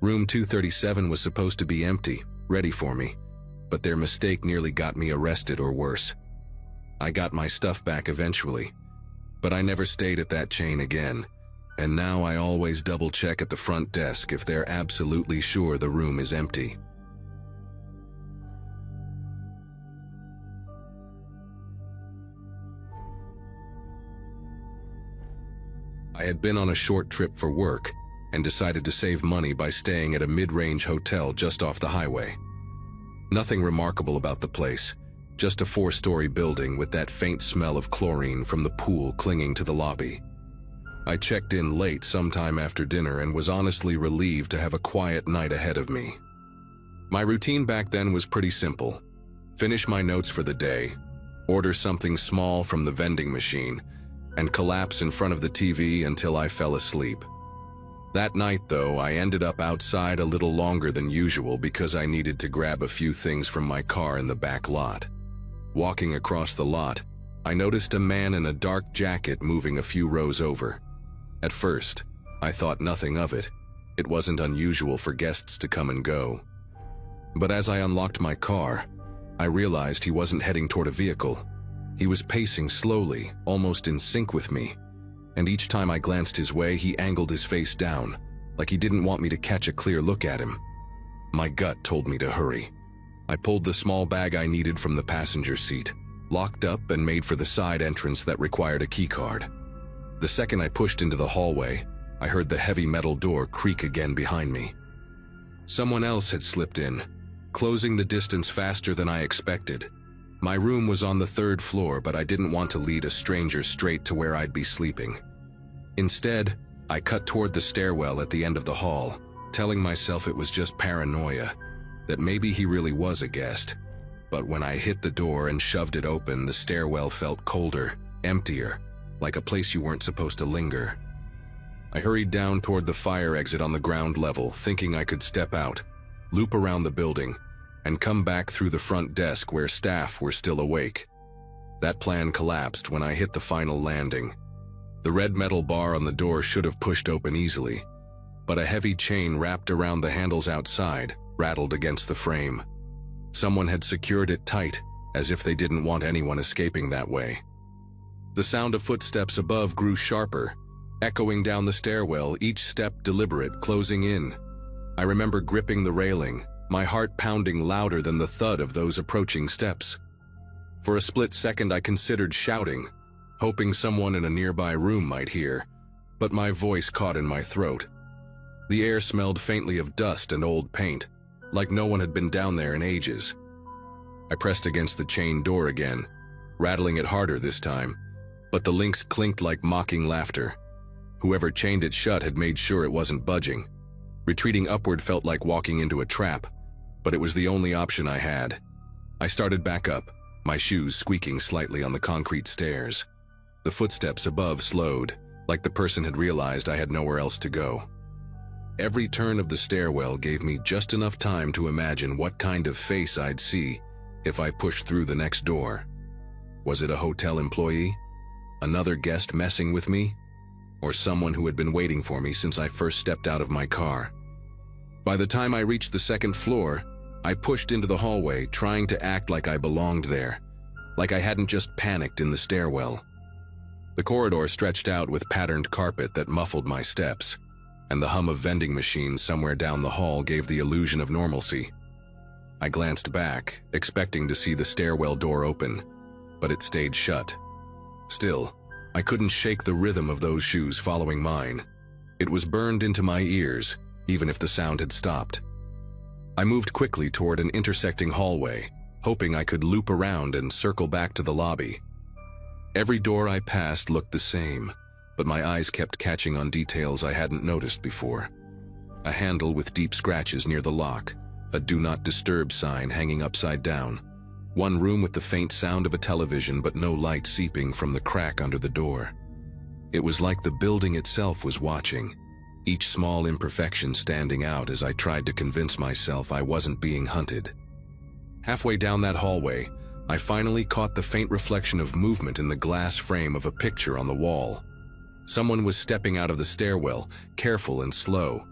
Room 237 was supposed to be empty, ready for me, but their mistake nearly got me arrested or worse. I got my stuff back eventually, but I never stayed at that chain again, and now I always double-check at the front desk if they're absolutely sure the room is empty. I had been on a short trip for work and decided to save money by staying at a mid-range hotel just off the highway. Nothing remarkable about the place, just a 4-story building with that faint smell of chlorine from the pool clinging to the lobby. I checked in late sometime after dinner and was honestly relieved to have a quiet night ahead of me. My routine back then was pretty simple. Finish my notes for the day, order something small from the vending machine, and collapse in front of the TV until I fell asleep. That night, though, I ended up outside a little longer than usual because I needed to grab a few things from my car in the back lot. Walking across the lot, I noticed a man in a dark jacket moving a few rows over. At first, I thought nothing of it. It wasn't unusual for guests to come and go. But as I unlocked my car, I realized he wasn't heading toward a vehicle. He was pacing slowly, almost in sync with me, and each time I glanced his way, he angled his face down, like he didn't want me to catch a clear look at him. My gut told me to hurry. I pulled the small bag I needed from the passenger seat, locked up and made for the side entrance that required a keycard. The second I pushed into the hallway, I heard the heavy metal door creak again behind me. Someone else had slipped in, closing the distance faster than I expected. My room was on the 3rd floor, but I didn't want to lead a stranger straight to where I'd be sleeping. Instead, I cut toward the stairwell at the end of the hall, telling myself it was just paranoia, that maybe he really was a guest. But when I hit the door and shoved it open, the stairwell felt colder, emptier, like a place you weren't supposed to linger. I hurried down toward the fire exit on the ground level, thinking I could step out, loop around the building, and come back through the front desk where staff were still awake. That plan collapsed when I hit the final landing. The red metal bar on the door should have pushed open easily, but a heavy chain wrapped around the handles outside rattled against the frame. Someone had secured it tight, as if they didn't want anyone escaping that way. The sound of footsteps above grew sharper, echoing down the stairwell, each step deliberate, closing in. I remember gripping the railing, my heart pounding louder than the thud of those approaching steps. For a split second I considered shouting, hoping someone in a nearby room might hear, but my voice caught in my throat. The air smelled faintly of dust and old paint, like no one had been down there in ages. I pressed against the chain door again, rattling it harder this time, but the links clinked like mocking laughter. Whoever chained it shut had made sure it wasn't budging. Retreating upward felt like walking into a trap, but it was the only option I had. I started back up, my shoes squeaking slightly on the concrete stairs. The footsteps above slowed, like the person had realized I had nowhere else to go. Every turn of the stairwell gave me just enough time to imagine what kind of face I'd see if I pushed through the next door. Was it a hotel employee? Another guest messing with me? Or someone who had been waiting for me since I first stepped out of my car? By the time I reached the 2nd floor, I pushed into the hallway, trying to act like I belonged there, like I hadn't just panicked in the stairwell. The corridor stretched out with patterned carpet that muffled my steps, and the hum of vending machines somewhere down the hall gave the illusion of normalcy. I glanced back, expecting to see the stairwell door open, but it stayed shut. Still, I couldn't shake the rhythm of those shoes following mine. It was burned into my ears, even if the sound had stopped. I moved quickly toward an intersecting hallway, hoping I could loop around and circle back to the lobby. Every door I passed looked the same, but my eyes kept catching on details I hadn't noticed before. A handle with deep scratches near the lock, a "Do Not Disturb" sign hanging upside down, one room with the faint sound of a television but no light seeping from the crack under the door. It was like the building itself was watching, each small imperfection standing out as I tried to convince myself I wasn't being hunted. Halfway down that hallway, I finally caught the faint reflection of movement in the glass frame of a picture on the wall. Someone was stepping out of the stairwell, careful and slow.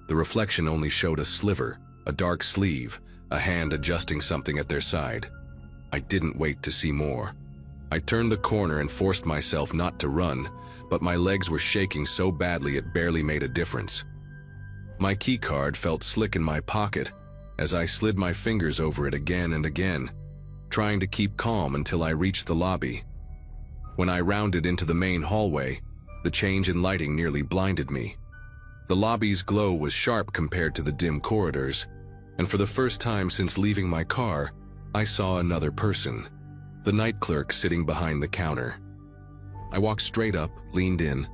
The reflection only showed a sliver, a dark sleeve, a hand adjusting something at their side. I didn't wait to see more. I turned the corner and forced myself not to run, but my legs were shaking so badly it barely made a difference. My keycard felt slick in my pocket as I slid my fingers over it again and again, trying to keep calm until I reached the lobby. When I rounded into the main hallway, the change in lighting nearly blinded me. The lobby's glow was sharp compared to the dim corridors, and for the first time since leaving my car, I saw another person, the night clerk sitting behind the counter. I walked straight up, leaned in,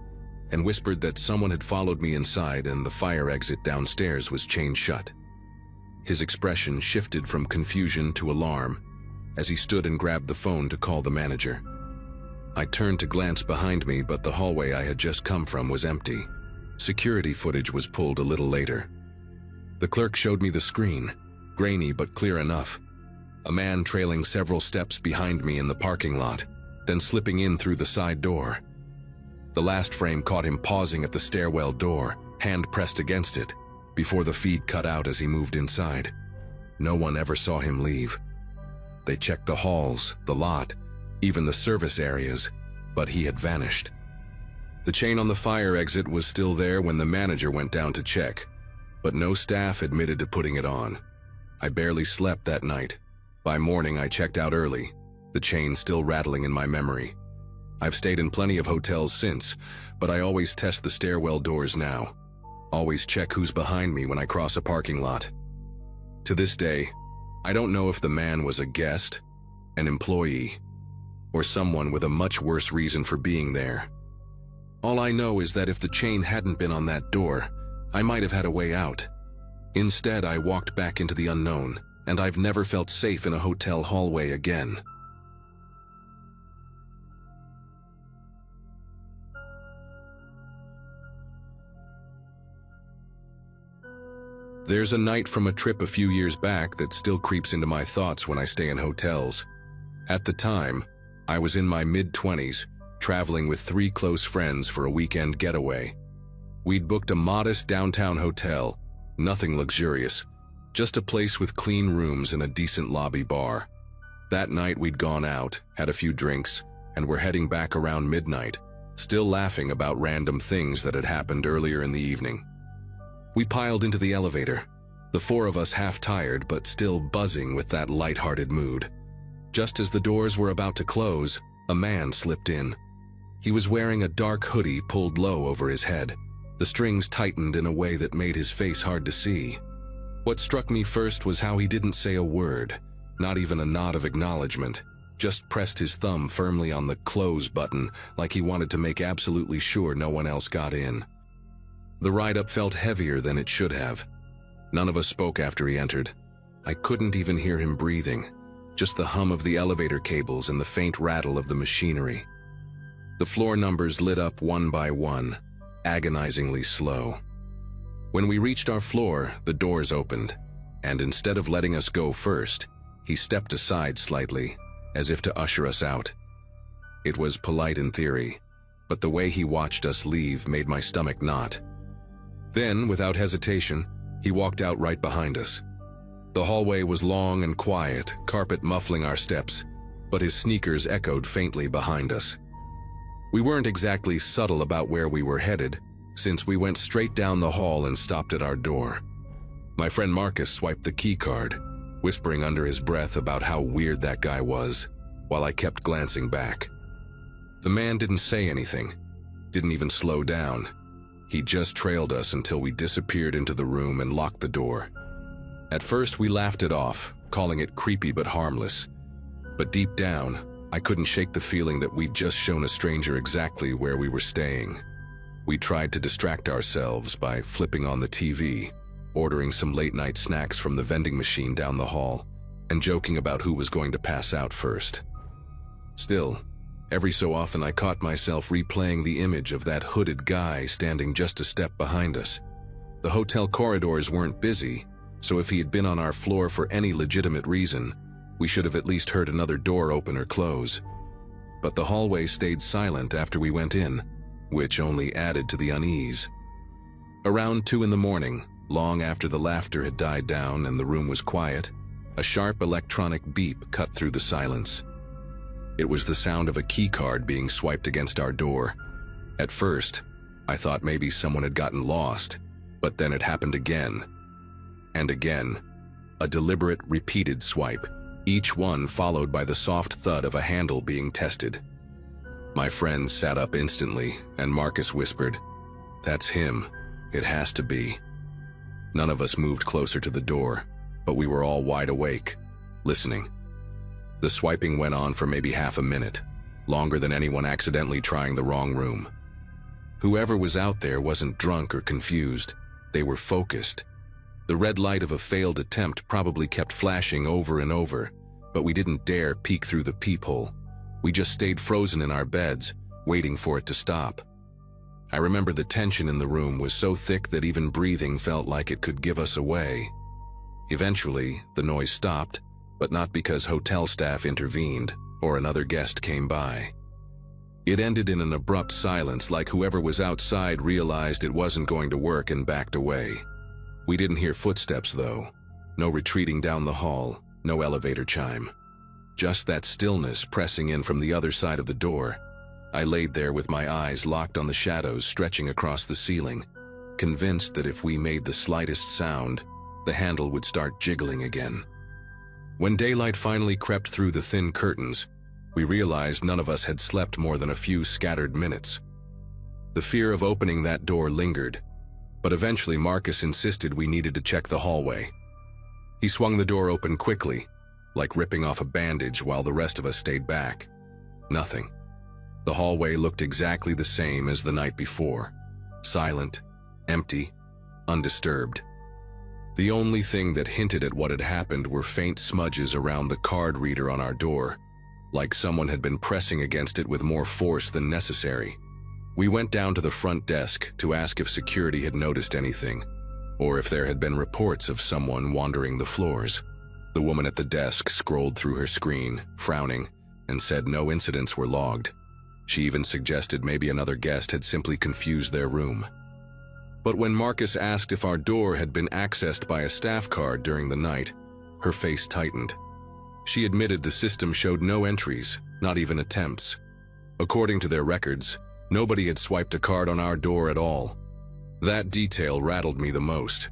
and whispered that someone had followed me inside and the fire exit downstairs was chained shut. His expression shifted from confusion to alarm as he stood and grabbed the phone to call the manager. I turned to glance behind me, but the hallway I had just come from was empty. Security footage was pulled a little later. The clerk showed me the screen, grainy but clear enough. A man trailing several steps behind me in the parking lot, then slipping in through the side door. The last frame caught him pausing at the stairwell door, hand pressed against it, before the feed cut out as he moved inside. No one ever saw him leave. They checked the halls, the lot, even the service areas, but he had vanished. The chain on the fire exit was still there when the manager went down to check, but no staff admitted to putting it on. I barely slept that night. By morning, I checked out early, the chain still rattling in my memory. I've stayed in plenty of hotels since, but I always test the stairwell doors now. Always check who's behind me when I cross a parking lot. To this day, I don't know if the man was a guest, an employee, or someone with a much worse reason for being there. All I know is that if the chain hadn't been on that door, I might have had a way out. Instead, I walked back into the unknown, and I've never felt safe in a hotel hallway again. There's a night from a trip a few years back that still creeps into my thoughts when I stay in hotels. At the time, I was in my mid-20s, traveling with 3 close friends for a weekend getaway. We'd booked a modest downtown hotel, nothing luxurious, just a place with clean rooms and a decent lobby bar. That night we'd gone out, had a few drinks, and were heading back around midnight, still laughing about random things that had happened earlier in the evening. We piled into the elevator, the 4 of us half tired but still buzzing with that lighthearted mood. Just as the doors were about to close, a man slipped in. He was wearing a dark hoodie pulled low over his head. The strings tightened in a way that made his face hard to see. What struck me first was how he didn't say a word, not even a nod of acknowledgement, just pressed his thumb firmly on the close button like he wanted to make absolutely sure no one else got in. The ride up felt heavier than it should have. None of us spoke after he entered. I couldn't even hear him breathing, just the hum of the elevator cables and the faint rattle of the machinery. The floor numbers lit up one by one, agonizingly slow. When we reached our floor, the doors opened, and instead of letting us go first, he stepped aside slightly, as if to usher us out. It was polite in theory, but the way he watched us leave made my stomach knot. Then, without hesitation, he walked out right behind us. The hallway was long and quiet, carpet muffling our steps, but his sneakers echoed faintly behind us. We weren't exactly subtle about where we were headed, since we went straight down the hall and stopped at our door. My friend Marcus swiped the key card, whispering under his breath about how weird that guy was, while I kept glancing back. The man didn't say anything, didn't even slow down. He just trailed us until we disappeared into the room and locked the door. At first, we laughed it off, calling it creepy but harmless. But deep down, I couldn't shake the feeling that we'd just shown a stranger exactly where we were staying. We tried to distract ourselves by flipping on the TV, ordering some late-night snacks from the vending machine down the hall, and joking about who was going to pass out first. Still, every so often I caught myself replaying the image of that hooded guy standing just a step behind us. The hotel corridors weren't busy, so if he had been on our floor for any legitimate reason, we should have at least heard another door open or close. But the hallway stayed silent after we went in, which only added to the unease. Around 2 in the morning, long after the laughter had died down and the room was quiet, a sharp electronic beep cut through the silence. It was the sound of a keycard being swiped against our door. At first, I thought maybe someone had gotten lost, but then it happened again. And again. A deliberate, repeated swipe, each one followed by the soft thud of a handle being tested. My friends sat up instantly, and Marcus whispered, "That's him. It has to be." None of us moved closer to the door, but we were all wide awake, listening. The swiping went on for maybe half a minute, longer than anyone accidentally trying the wrong room. Whoever was out there wasn't drunk or confused. They were focused. The red light of a failed attempt probably kept flashing over and over, but we didn't dare peek through the peephole. We just stayed frozen in our beds, waiting for it to stop. I remember the tension in the room was so thick that even breathing felt like it could give us away. Eventually, the noise stopped, but not because hotel staff intervened or another guest came by. It ended in an abrupt silence, like whoever was outside realized it wasn't going to work and backed away. We didn't hear footsteps, though. No retreating down the hall, no elevator chime. Just that stillness pressing in from the other side of the door. I laid there with my eyes locked on the shadows stretching across the ceiling, convinced that if we made the slightest sound, the handle would start jiggling again. When daylight finally crept through the thin curtains, we realized none of us had slept more than a few scattered minutes. The fear of opening that door lingered, but eventually Marcus insisted we needed to check the hallway. He swung the door open quickly, like ripping off a bandage, while the rest of us stayed back. Nothing. The hallway looked exactly the same as the night before. Silent, empty, undisturbed. The only thing that hinted at what had happened were faint smudges around the card reader on our door, like someone had been pressing against it with more force than necessary. We went down to the front desk to ask if security had noticed anything, or if there had been reports of someone wandering the floors. The woman at the desk scrolled through her screen, frowning, and said no incidents were logged. She even suggested maybe another guest had simply confused their room. But when Marcus asked if our door had been accessed by a staff card during the night, her face tightened. She admitted the system showed no entries, not even attempts. According to their records, nobody had swiped a card on our door at all. That detail rattled me the most.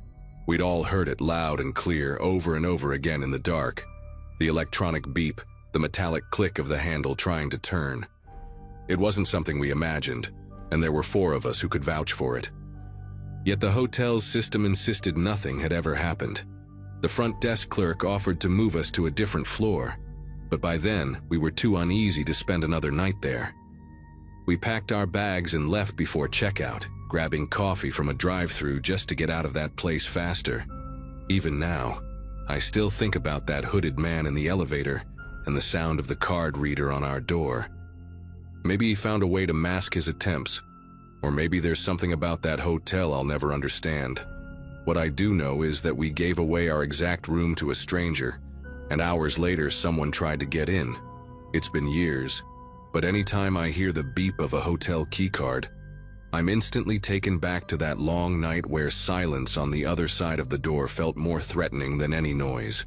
We'd all heard it loud and clear over and over again in the dark. The electronic beep, the metallic click of the handle trying to turn. It wasn't something we imagined, and there were 4 of us who could vouch for it. Yet the hotel's system insisted nothing had ever happened. The front desk clerk offered to move us to a different floor, but by then we were too uneasy to spend another night there. We packed our bags and left before checkout, grabbing coffee from a drive-thru just to get out of that place faster. Even now, I still think about that hooded man in the elevator and the sound of the card reader on our door. Maybe he found a way to mask his attempts, or maybe there's something about that hotel I'll never understand. What I do know is that we gave away our exact room to a stranger, and hours later someone tried to get in. It's been years, but anytime I hear the beep of a hotel keycard, I'm instantly taken back to that long night where silence on the other side of the door felt more threatening than any noise.